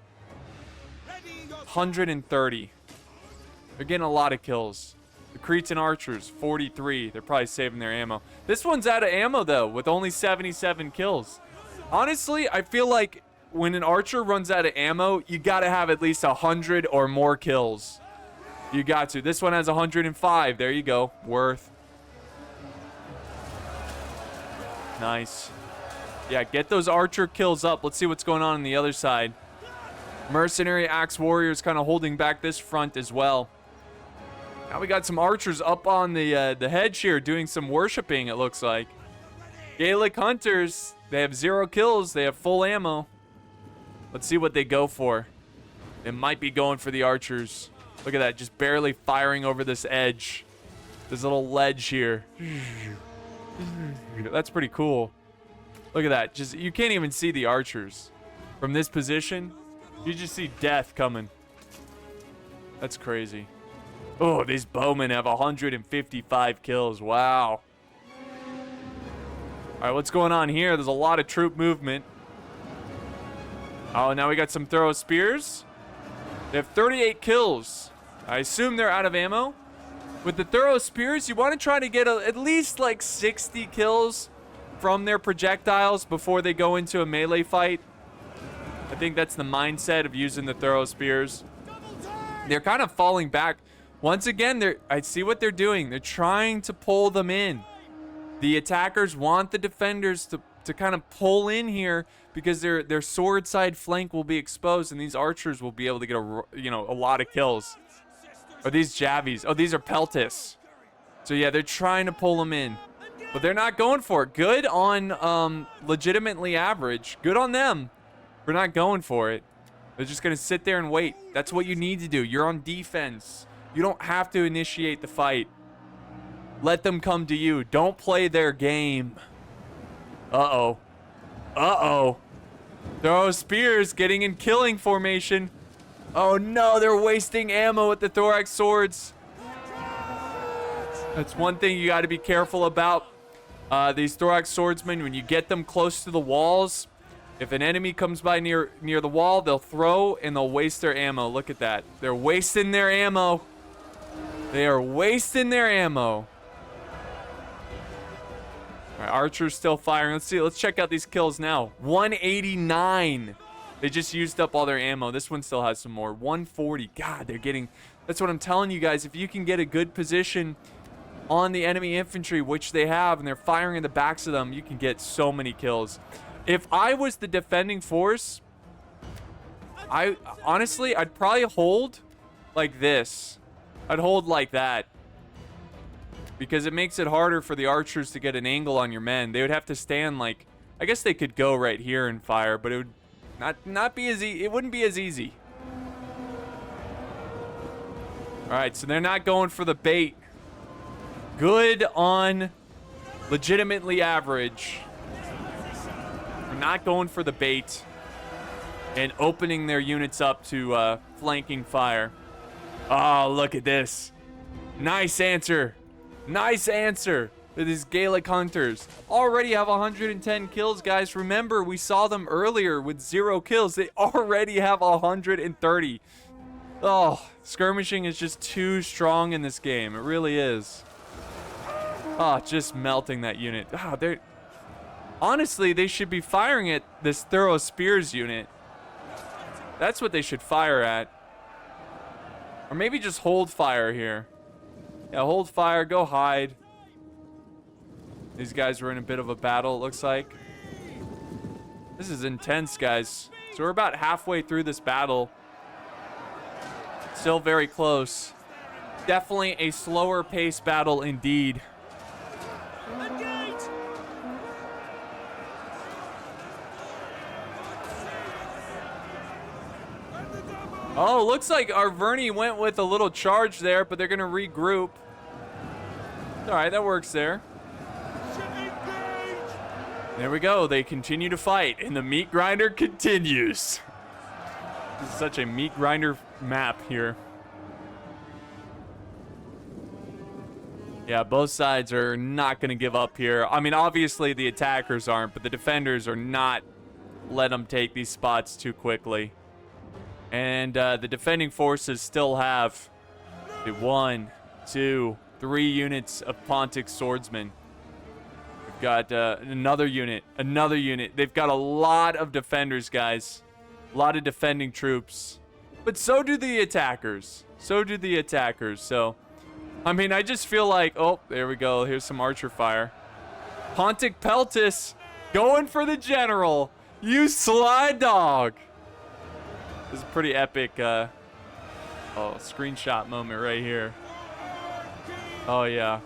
130. They're getting a lot of kills. The Cretan archers, 43. They're probably saving their ammo. This one's out of ammo, though, with only 77 kills. Honestly, I feel like when an archer runs out of ammo, you got to have at least 100 or more kills. You got to. This one has 105. There you go. Worth. Nice. Yeah, get those archer kills up. Let's see what's going on the other side. Mercenary axe warriors kind of holding back this front as well. Now we got some archers up on the hedge here doing some worshiping, it looks like. Gaelic hunters, they have 0 kills. They have full ammo. Let's see what they go for. They might be going for the archers. Look at that, just barely firing over this edge. This little ledge here. That's pretty cool. Look at that. Just you can't even see the archers. From this position, you just see death coming. That's crazy. Oh, these bowmen have 155 kills. Wow. All right, what's going on here? There's a lot of troop movement. Oh, now we got some throw spears. They have 38 kills. I assume they're out of ammo. With the throw spears, you want to try to get at least like 60 kills from their projectiles before they go into a melee fight. I think that's the mindset of using the throw spears. They're kind of falling back. Once again, I see what they're doing. They're trying to pull them in. The attackers want the defenders to kind of pull in here because their sword side flank will be exposed and these archers will be able to get a lot of kills. Or these javies. Oh, these are peltis. So yeah, they're trying to pull them in. But they're not going for it. Good on legitimately average. Good on them for not going for it. They're just going to sit there and wait. That's what you need to do. You're on defense. You don't have to initiate the fight. Let them come to you. Don't play their game. Uh-oh. Uh-oh. Throw spears getting in killing formation. Oh no, they're wasting ammo with the thorax swords. That's one thing you got to be careful about. These thorax swordsmen, when you get them close to the walls, if an enemy comes by near the wall, they'll throw and they'll waste their ammo. Look at that. They're wasting their ammo. They are wasting their ammo. All right, archers still firing. Let's see. Let's check out these kills now. 189. They just used up all their ammo. This one still has some more. 140. God, they're getting... That's what I'm telling you guys. If you can get a good position on the enemy infantry, which they have, and they're firing in the backs of them, you can get so many kills. If I was the defending force, honestly, I'd probably hold like this. I'd hold like that. Because it makes it harder for the archers to get an angle on your men. They would have to stand like... I guess they could go right here and fire, but it would not be as it wouldn't be as easy. Alright, so they're not going for the bait. Good on legitimately average. They're not going for the bait and opening their units up to flanking fire. Oh, look at this. Nice answer. Nice answer. These Gaelic hunters already have 110 kills, guys. Remember, we saw them earlier with 0 kills. They already have 130. Oh, skirmishing is just too strong in this game. It really is. Oh, just melting that unit. Oh, honestly, they should be firing at this thorough spears unit. That's what they should fire at. Or maybe just hold fire here. Yeah, hold fire, go hide. These guys were in a bit of a battle, it looks like. This is intense, guys. So we're about halfway through this battle. Still very close. Definitely a slower pace battle indeed. Oh, looks like Arverni went with a little charge there, but they're going to regroup. All right, that works there. There we go. They continue to fight, and the meat grinder continues. This is such a meat grinder map here. Yeah, both sides are not going to give up here. I mean, obviously the attackers aren't, but the defenders are not let them take these spots too quickly. And the defending forces still have 1, 2, 3 units of Pontic swordsmen. We've got another unit. They've got a lot of defenders, guys. A lot of defending troops. But so do the attackers. So, I mean, I just feel like... Oh, there we go. Here's some archer fire. Pontic Peltis going for the general. You sly dog. This is a pretty epic screenshot moment right here. Oh, yeah.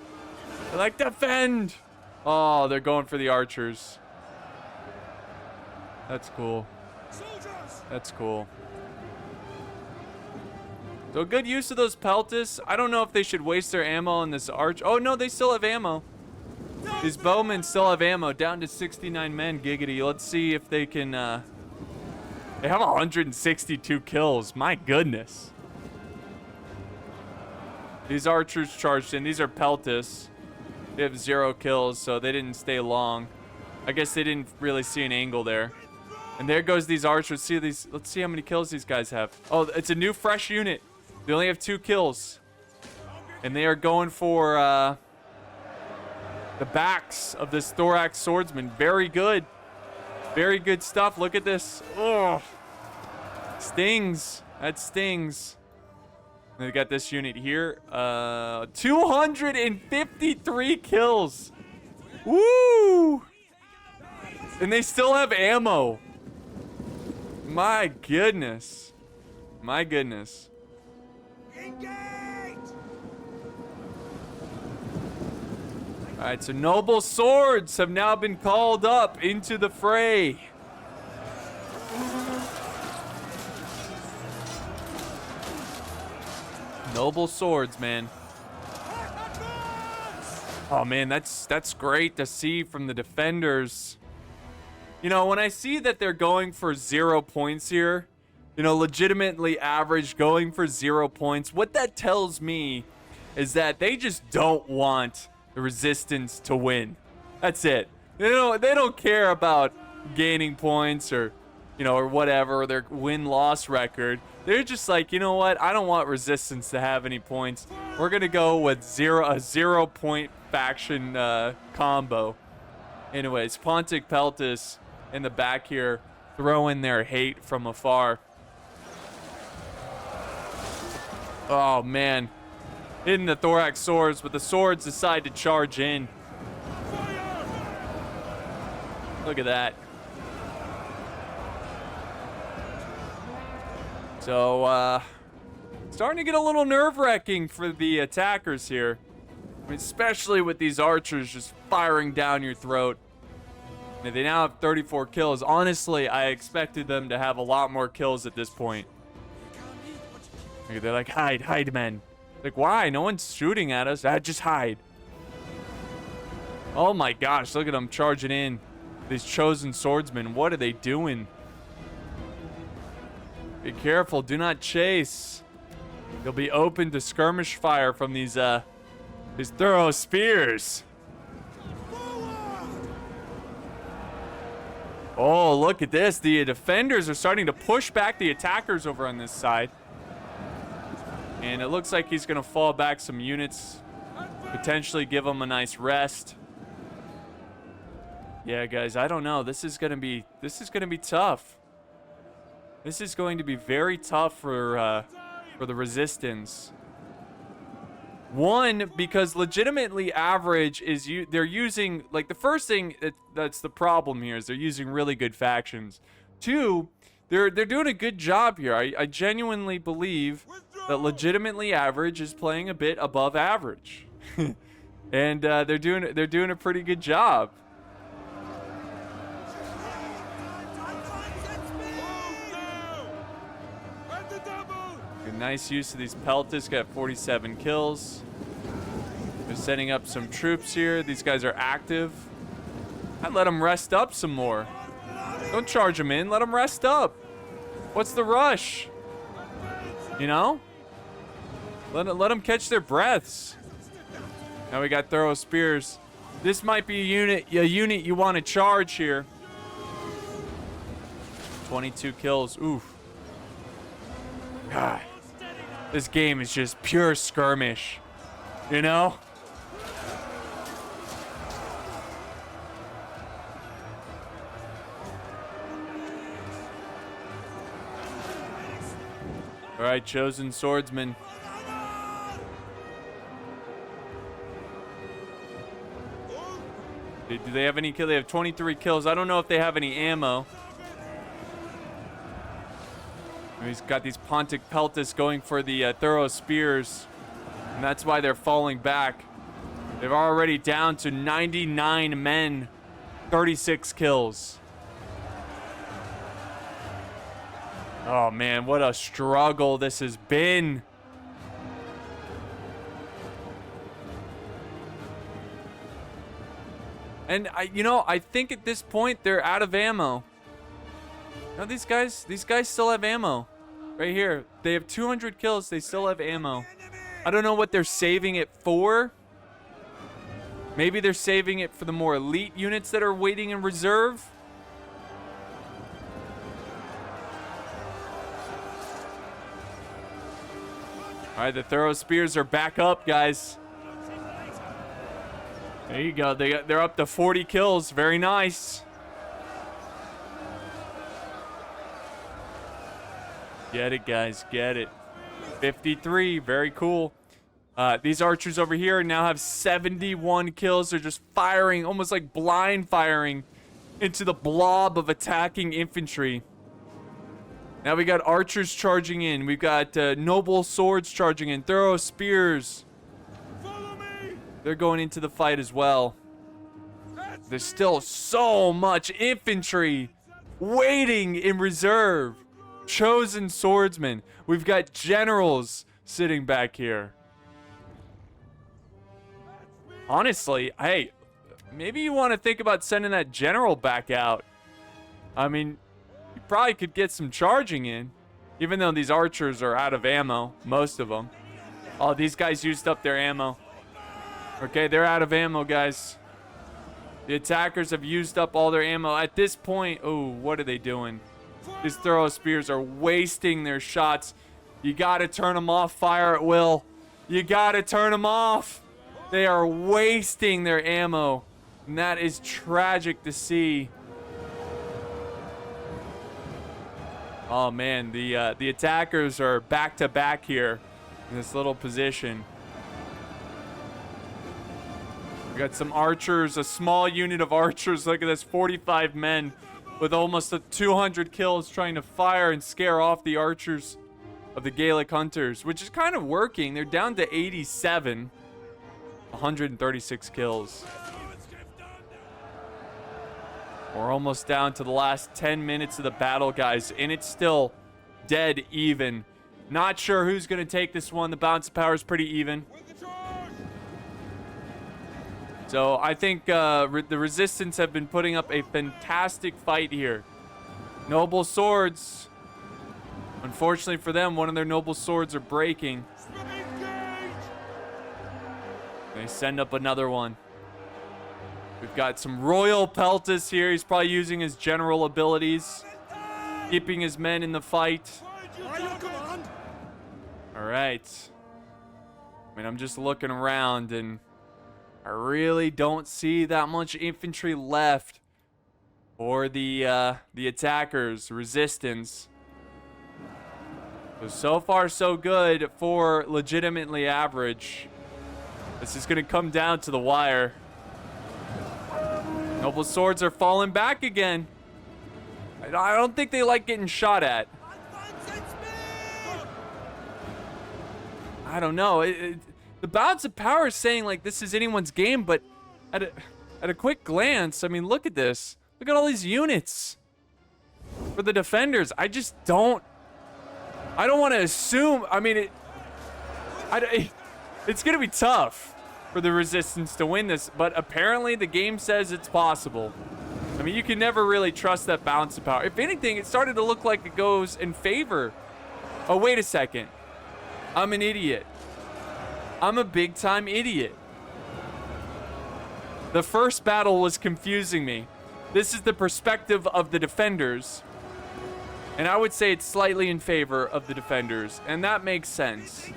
They're like, defend! Oh, they're going for the archers. That's cool. That's cool. So good use of those Peltis. I don't know if they should waste their ammo on this arch. Oh, no, they still have ammo. These bowmen still have ammo. Down to 69 men, giggity. Let's see if they can... They have 162 kills. My goodness. These archers charged in. These are Peltis. They have 0 kills, so they didn't stay long. I guess they didn't really see an angle there. And there goes these archers. Let's see how many kills these guys have. Oh, it's a new fresh unit. They only have 2 kills. And they are going for the backs of this thorax swordsman. Very good. Very good stuff. Look at this. Oh, stings. That stings. And we got this unit here. 253 kills. Woo! And they still have ammo. My goodness. My goodness. All right, so noble swords have now been called up into the fray. Noble swords, man. Oh man, that's great to see from the defenders. You know, when I see that they're going for 0 points here, you know, legitimately average going for 0 points, what that tells me is that they just don't want the resistance to win. That's it. They don't care about gaining points or, or whatever, their win-loss record. They're just like, you know what? I don't want resistance to have any points. We're gonna go with a 0-point faction combo. Anyways, Pontic Peltis in the back here, throwing their hate from afar. Oh man, hitting the thorax swords, but the swords decide to charge in. Look at that. So, starting to get a little nerve-wracking for the attackers here. I mean, especially with these archers just firing down your throat. And they now have 34 kills. Honestly, I expected them to have a lot more kills at this point. They're like, hide, men. Like, why? No one's shooting at us. Just hide. Oh my gosh, look at them charging in. These chosen swordsmen, what are they doing? Be careful, do not chase. You'll be open to skirmish fire from these thorough spears. Oh, look at this. The defenders are starting to push back the attackers over on this side. And it looks like he's going to fall back some units. Potentially give them a nice rest. Yeah, guys, I don't know. This is going to be tough. This is going to be very tough for the resistance. One, because legitimately average is they're using, like, the first thing that's the problem here is they're using really good factions. Two, they're doing a good job here. I genuinely believe that legitimately average is playing a bit above average. And they're doing a pretty good job. Nice use of these Peltis, got 47 kills. They're setting up some troops here. These guys are active. I'd let them rest up some more. Don't charge them in, let them rest up. What's the rush? You know? Let them catch their breaths. Now we got thorough spears. This might be a unit you want to charge here. 22 kills, oof. God. This game is just pure skirmish, you know? All right, chosen swordsman. Do they have any kill? They have 23 kills. I don't know if they have any ammo. He's got these Pontic Peltis going for the thorough spears, and that's why they're falling back. They're already down to 99 men, 36 kills. Oh man, what a struggle this has been. And I think at this point they're out of ammo. No, these guys still have ammo. Right here. They have 200 kills. They still have ammo. I don't know what they're saving it for. Maybe they're saving it for the more elite units that are waiting in reserve. All right, the thorough spears are back up, guys. There you go. They're up to 40 kills. Very nice. Get it, guys. Get it. 53. Very cool. These archers over here now have 71 kills. They're just firing, almost like blind firing, into the blob of attacking infantry. Now we got archers charging in. We've got noble swords charging in. Thorough spears. Follow me. They're going into the fight as well. There's still so much infantry waiting in reserve. Chosen swordsmen. We've got generals sitting back here. Honestly, hey, maybe you want to think about sending that general back out. I mean, you probably could get some charging in, even though these archers are out of ammo, most of them. Oh, these guys used up their ammo. Okay, they're out of ammo, guys. The attackers have used up all their ammo. At this point, oh, what are they doing? These throw spears are wasting their shots. You gotta turn them off, fire at will. You gotta turn them off. They are wasting their ammo. And that is tragic to see. Oh man, the attackers are back to back here in this little position. We got some archers, a small unit of archers. Look at this, 45 men with almost 200 kills trying to fire and scare off the archers of the Gaelic Hunters, which is kind of working. They're down to 87, 136 kills. We're almost down to the last 10 minutes of the battle, guys, and it's still dead even. Not sure who's going to take this one. The balance of power is pretty even. So I think the Resistance have been putting up a fantastic fight here. Noble swords. Unfortunately for them, one of their noble swords are breaking. They send up another one. We've got some Royal Peltus here. He's probably using his general abilities, keeping his men in the fight. All right. I mean, I'm just looking around, and I really don't see that much infantry left for the attackers, Resistance. So far, so good for legitimately average. This is going to come down to the wire. Noble swords are falling back again. I don't think they like getting shot at. I don't know. The balance of power is saying like this is anyone's game, but at a quick glance, I mean, look at this. Look at all these units for the defenders. I don't want to assume. I mean, it's going to be tough for the Resistance to win this, but apparently the game says it's possible. I mean, you can never really trust that balance of power. If anything, it started to look like it goes in favor. Oh, wait a second. I'm an idiot. I'm a big-time idiot. The first battle was confusing me. This is the perspective of the defenders, and I would say it's slightly in favor of the defenders, and that makes sense.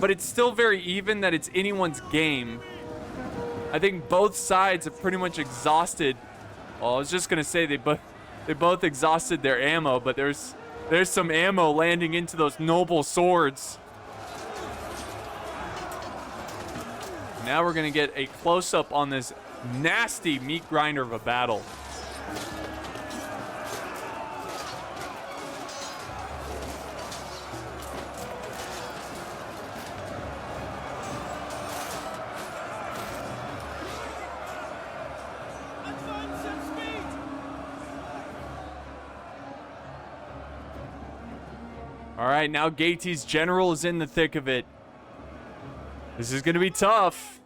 But it's still very even that it's anyone's game. I think both sides have pretty much exhausted. Well, I was just gonna say they both exhausted their ammo, but there's some ammo landing into those noble swords. Now we're gonna get a close-up on this nasty meat grinder of a battle. All right, now Gaety's general is in the thick of it. This is going to be tough.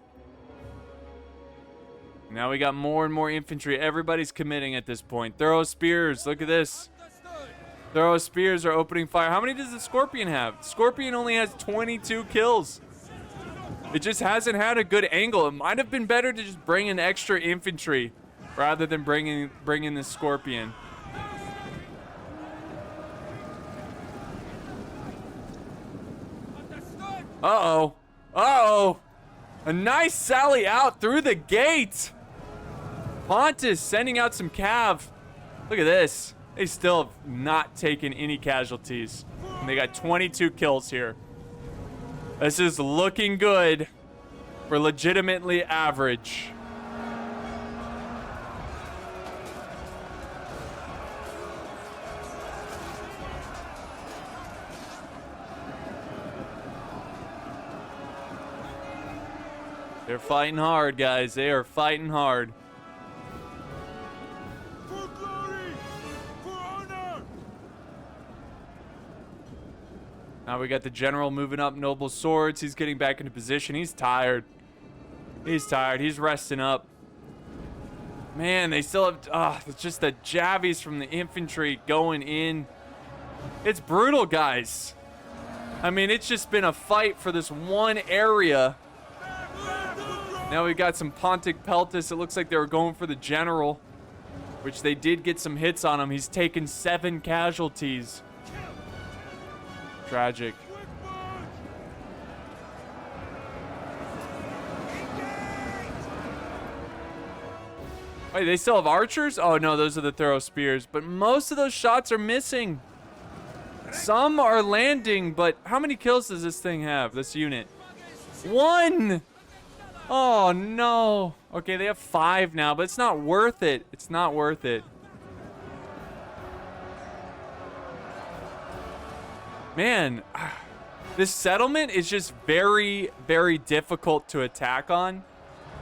Now we got more and more infantry. Everybody's committing at this point. Throw spears. Look at this. Throw spears are opening fire. How many does the Scorpion have? Scorpion only has 22 kills. It just hasn't had a good angle. It might have been better to just bring in extra infantry rather than bring in the Scorpion. Uh-oh. Uh-oh. A nice sally out through the gate. Pontus sending out some cav. Look at this. They still have not taken any casualties. And they got 22 kills here. This is looking good for legitimately average. They're fighting hard, guys. They are fighting hard. For glory! For honor! Now we got the general moving up noble swords. He's getting back into position. He's tired. He's tired. He's resting up. Man, they still have... it's just the javies from the infantry going in. It's brutal, guys. I mean, it's just been a fight for this one area. Now we got some Pontic Peltis. It looks like they were going for the general, which they did get some hits on him. He's taken 7 casualties. Tragic. Wait, they still have archers? Oh no, those are the throw spears. But most of those shots are missing. Some are landing, but how many kills does this thing have, this unit? 1! Oh no. Okay, they have 5 now, but it's not worth it. It's not worth it. Man, this settlement is just very, very difficult to attack on.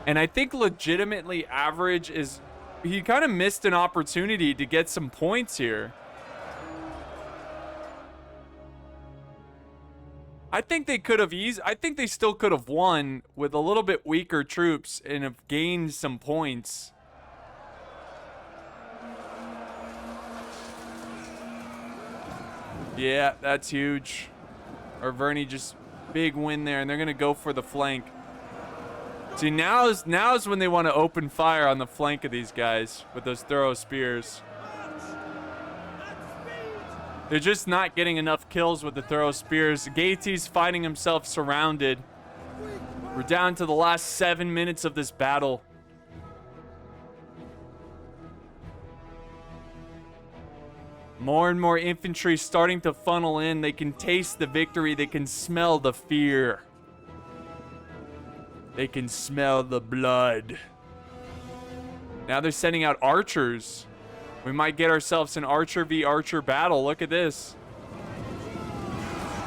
And I think legitimately average is... He kind of missed an opportunity to get some points here. I think they could have I think they still could have won with a little bit weaker troops and have gained some points. Yeah, that's huge. Arverni just big win there, and they're gonna go for the flank. See, now's when they want to open fire on the flank of these guys with those thorough spears. They're just not getting enough kills with the thorough spears. Gaety's finding himself surrounded. We're down to the last 7 minutes of this battle. More and more infantry starting to funnel in. They can taste the victory. They can smell the fear. They can smell the blood. Now they're sending out archers. We might get ourselves an archer v archer battle. Look at this.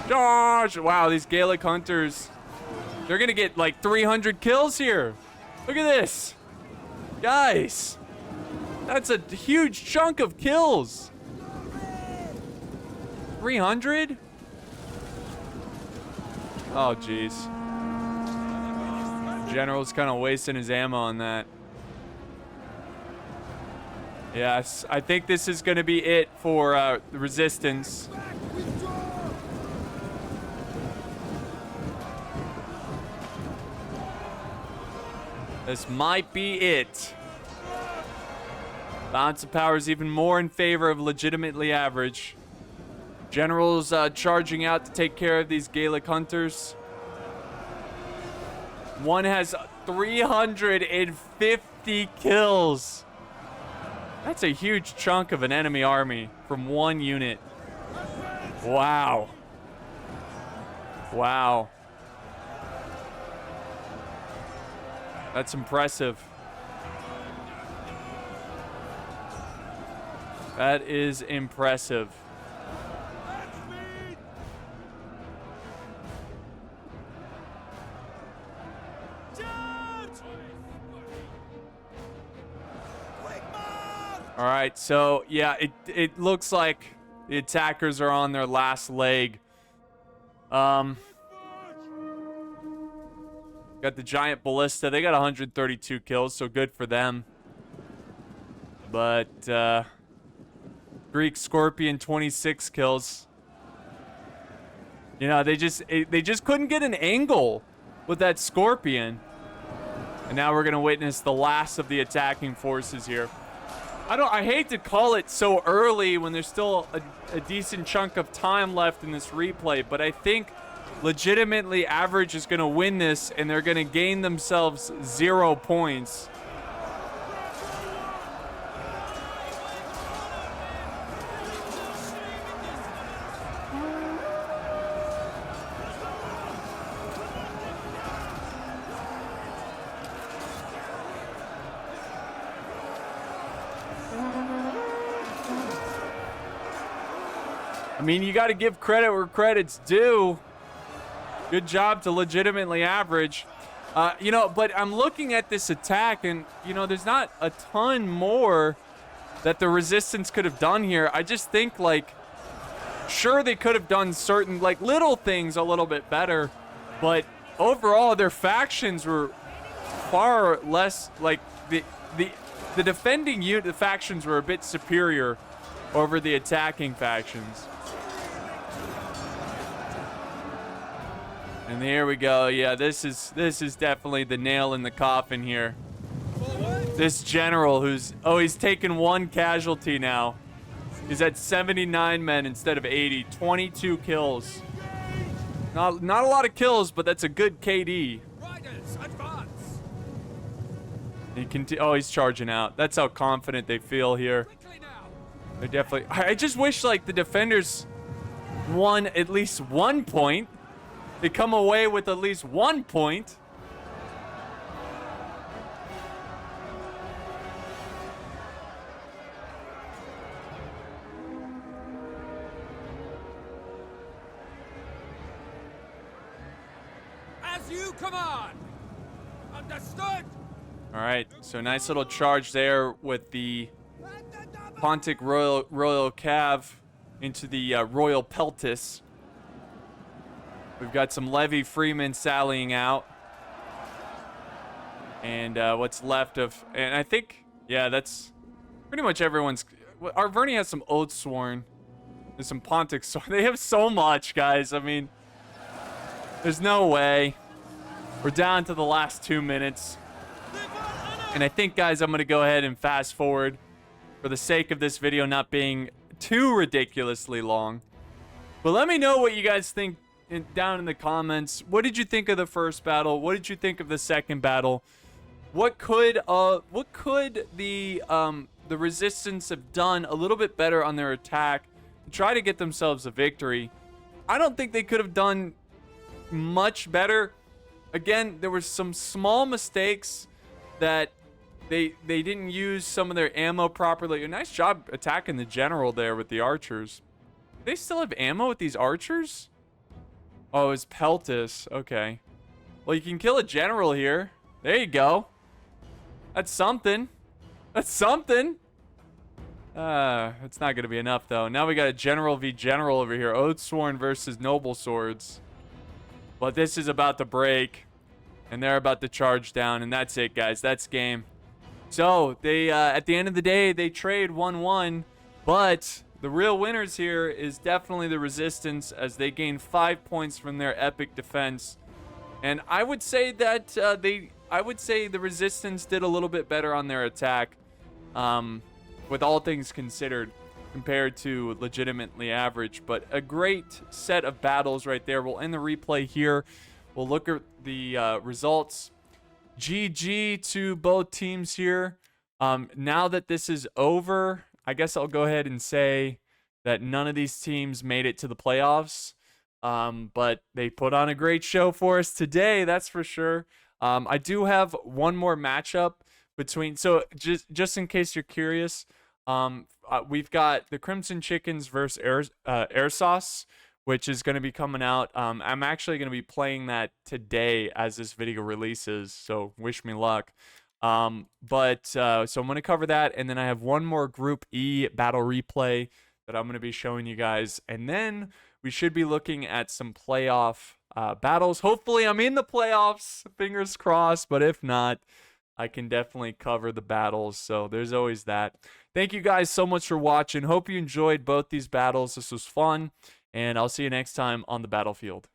Dodge! Wow, these Gaelic hunters. They're gonna get like 300 kills here. Look at this. Guys. That's a huge chunk of kills. 300? Oh, jeez. General's kind of wasting his ammo on that. Yes, I think this is going to be it for the resistance. This might be it. Balance of power is even more in favor of legitimately average. General's charging out to take care of these Gaelic hunters. One has 350 kills. That's a huge chunk of an enemy army from one unit. Wow. Wow. That's impressive. That is impressive. All right, so yeah, it looks like the attackers are on their last leg. Got the giant ballista. They got 132 kills, so good for them. But Greek Scorpion 26 kills. You know, they just couldn't get an angle with that Scorpion. And now we're gonna witness the last of the attacking forces here. I hate to call it so early when there's still a decent chunk of time left in this replay, but I think legitimately average is going to win this, and they're going to gain themselves 0 points. I mean, you got to give credit where credit's due. Good job to legitimately average. You know, but I'm looking at this attack, and, you know, there's not a ton more that the resistance could have done here. I just think, like, sure, they could have done certain, like, little things a little bit better, but overall, their factions were far less, like, the defending unit, the factions were a bit superior over the attacking factions. And here we go. Yeah, this is definitely the nail in the coffin here. This general he's taken one casualty now. He's at 79 men instead of 80. 22 kills. Not a lot of kills, but that's a good KD. Riders, advance! He's charging out. That's how confident they feel here. Quickly now! They're definitely. I just wish like the defenders won at least 1 point. They come away with at least 1 point. As you command! Understood! All right, so nice little charge there with the Pontic Royal Cav into the Royal Peltis. We've got some Levy Freeman sallying out. And what's left of... And I think, yeah, that's pretty much everyone's... Arverni has some Oathsworn. There's some Pontic Sworn. They have so much, guys. I mean, there's no way. We're down to the last 2 minutes. And I think, guys, I'm going to go ahead and fast forward for the sake of this video not being too ridiculously long. But let me know what you guys think down in the comments. What did you think of the first battle? What did you think of the second battle? What could the resistance have done a little bit better on their attack to try to get themselves a victory? I don't think they could have done much better. Again, there were some small mistakes that they didn't use some of their ammo properly. A nice job attacking the general there with the archers. They still have ammo with these archers? Oh, it's Peltis. Okay. Well, you can kill a general here. There you go. That's something. That's something. It's not going to be enough, though. Now we got a general v general over here. Oathsworn versus Noble Swords. But this is about to break. And they're about to charge down. And that's it, guys. That's game. So, they, at the end of the day, they trade 1-1. But the real winners here is definitely the Resistance, as they gain 5 points from their epic defense. And I would say that the Resistance did a little bit better on their attack, with all things considered, compared to legitimately average. But a great set of battles right there. We'll end the replay here. We'll look at the results. GG to both teams here. Now that this is over, I guess I'll go ahead and say that none of these teams made it to the playoffs. But they put on a great show for us today, that's for sure. I do have one more matchup between... So, just in case you're curious, we've got the Crimson Chickens versus Air Sauce, which is going to be coming out. I'm actually going to be playing that today as this video releases, so wish me luck. So I'm going to cover that, and then I have one more Group E battle replay that I'm going to be showing you guys, and then we should be looking at some playoff battles. Hopefully I'm in the playoffs, fingers crossed, but if not, I can definitely cover the battles, so there's always that. Thank you guys so much for watching. Hope you enjoyed both these battles. This was fun, and I'll see you next time on the battlefield.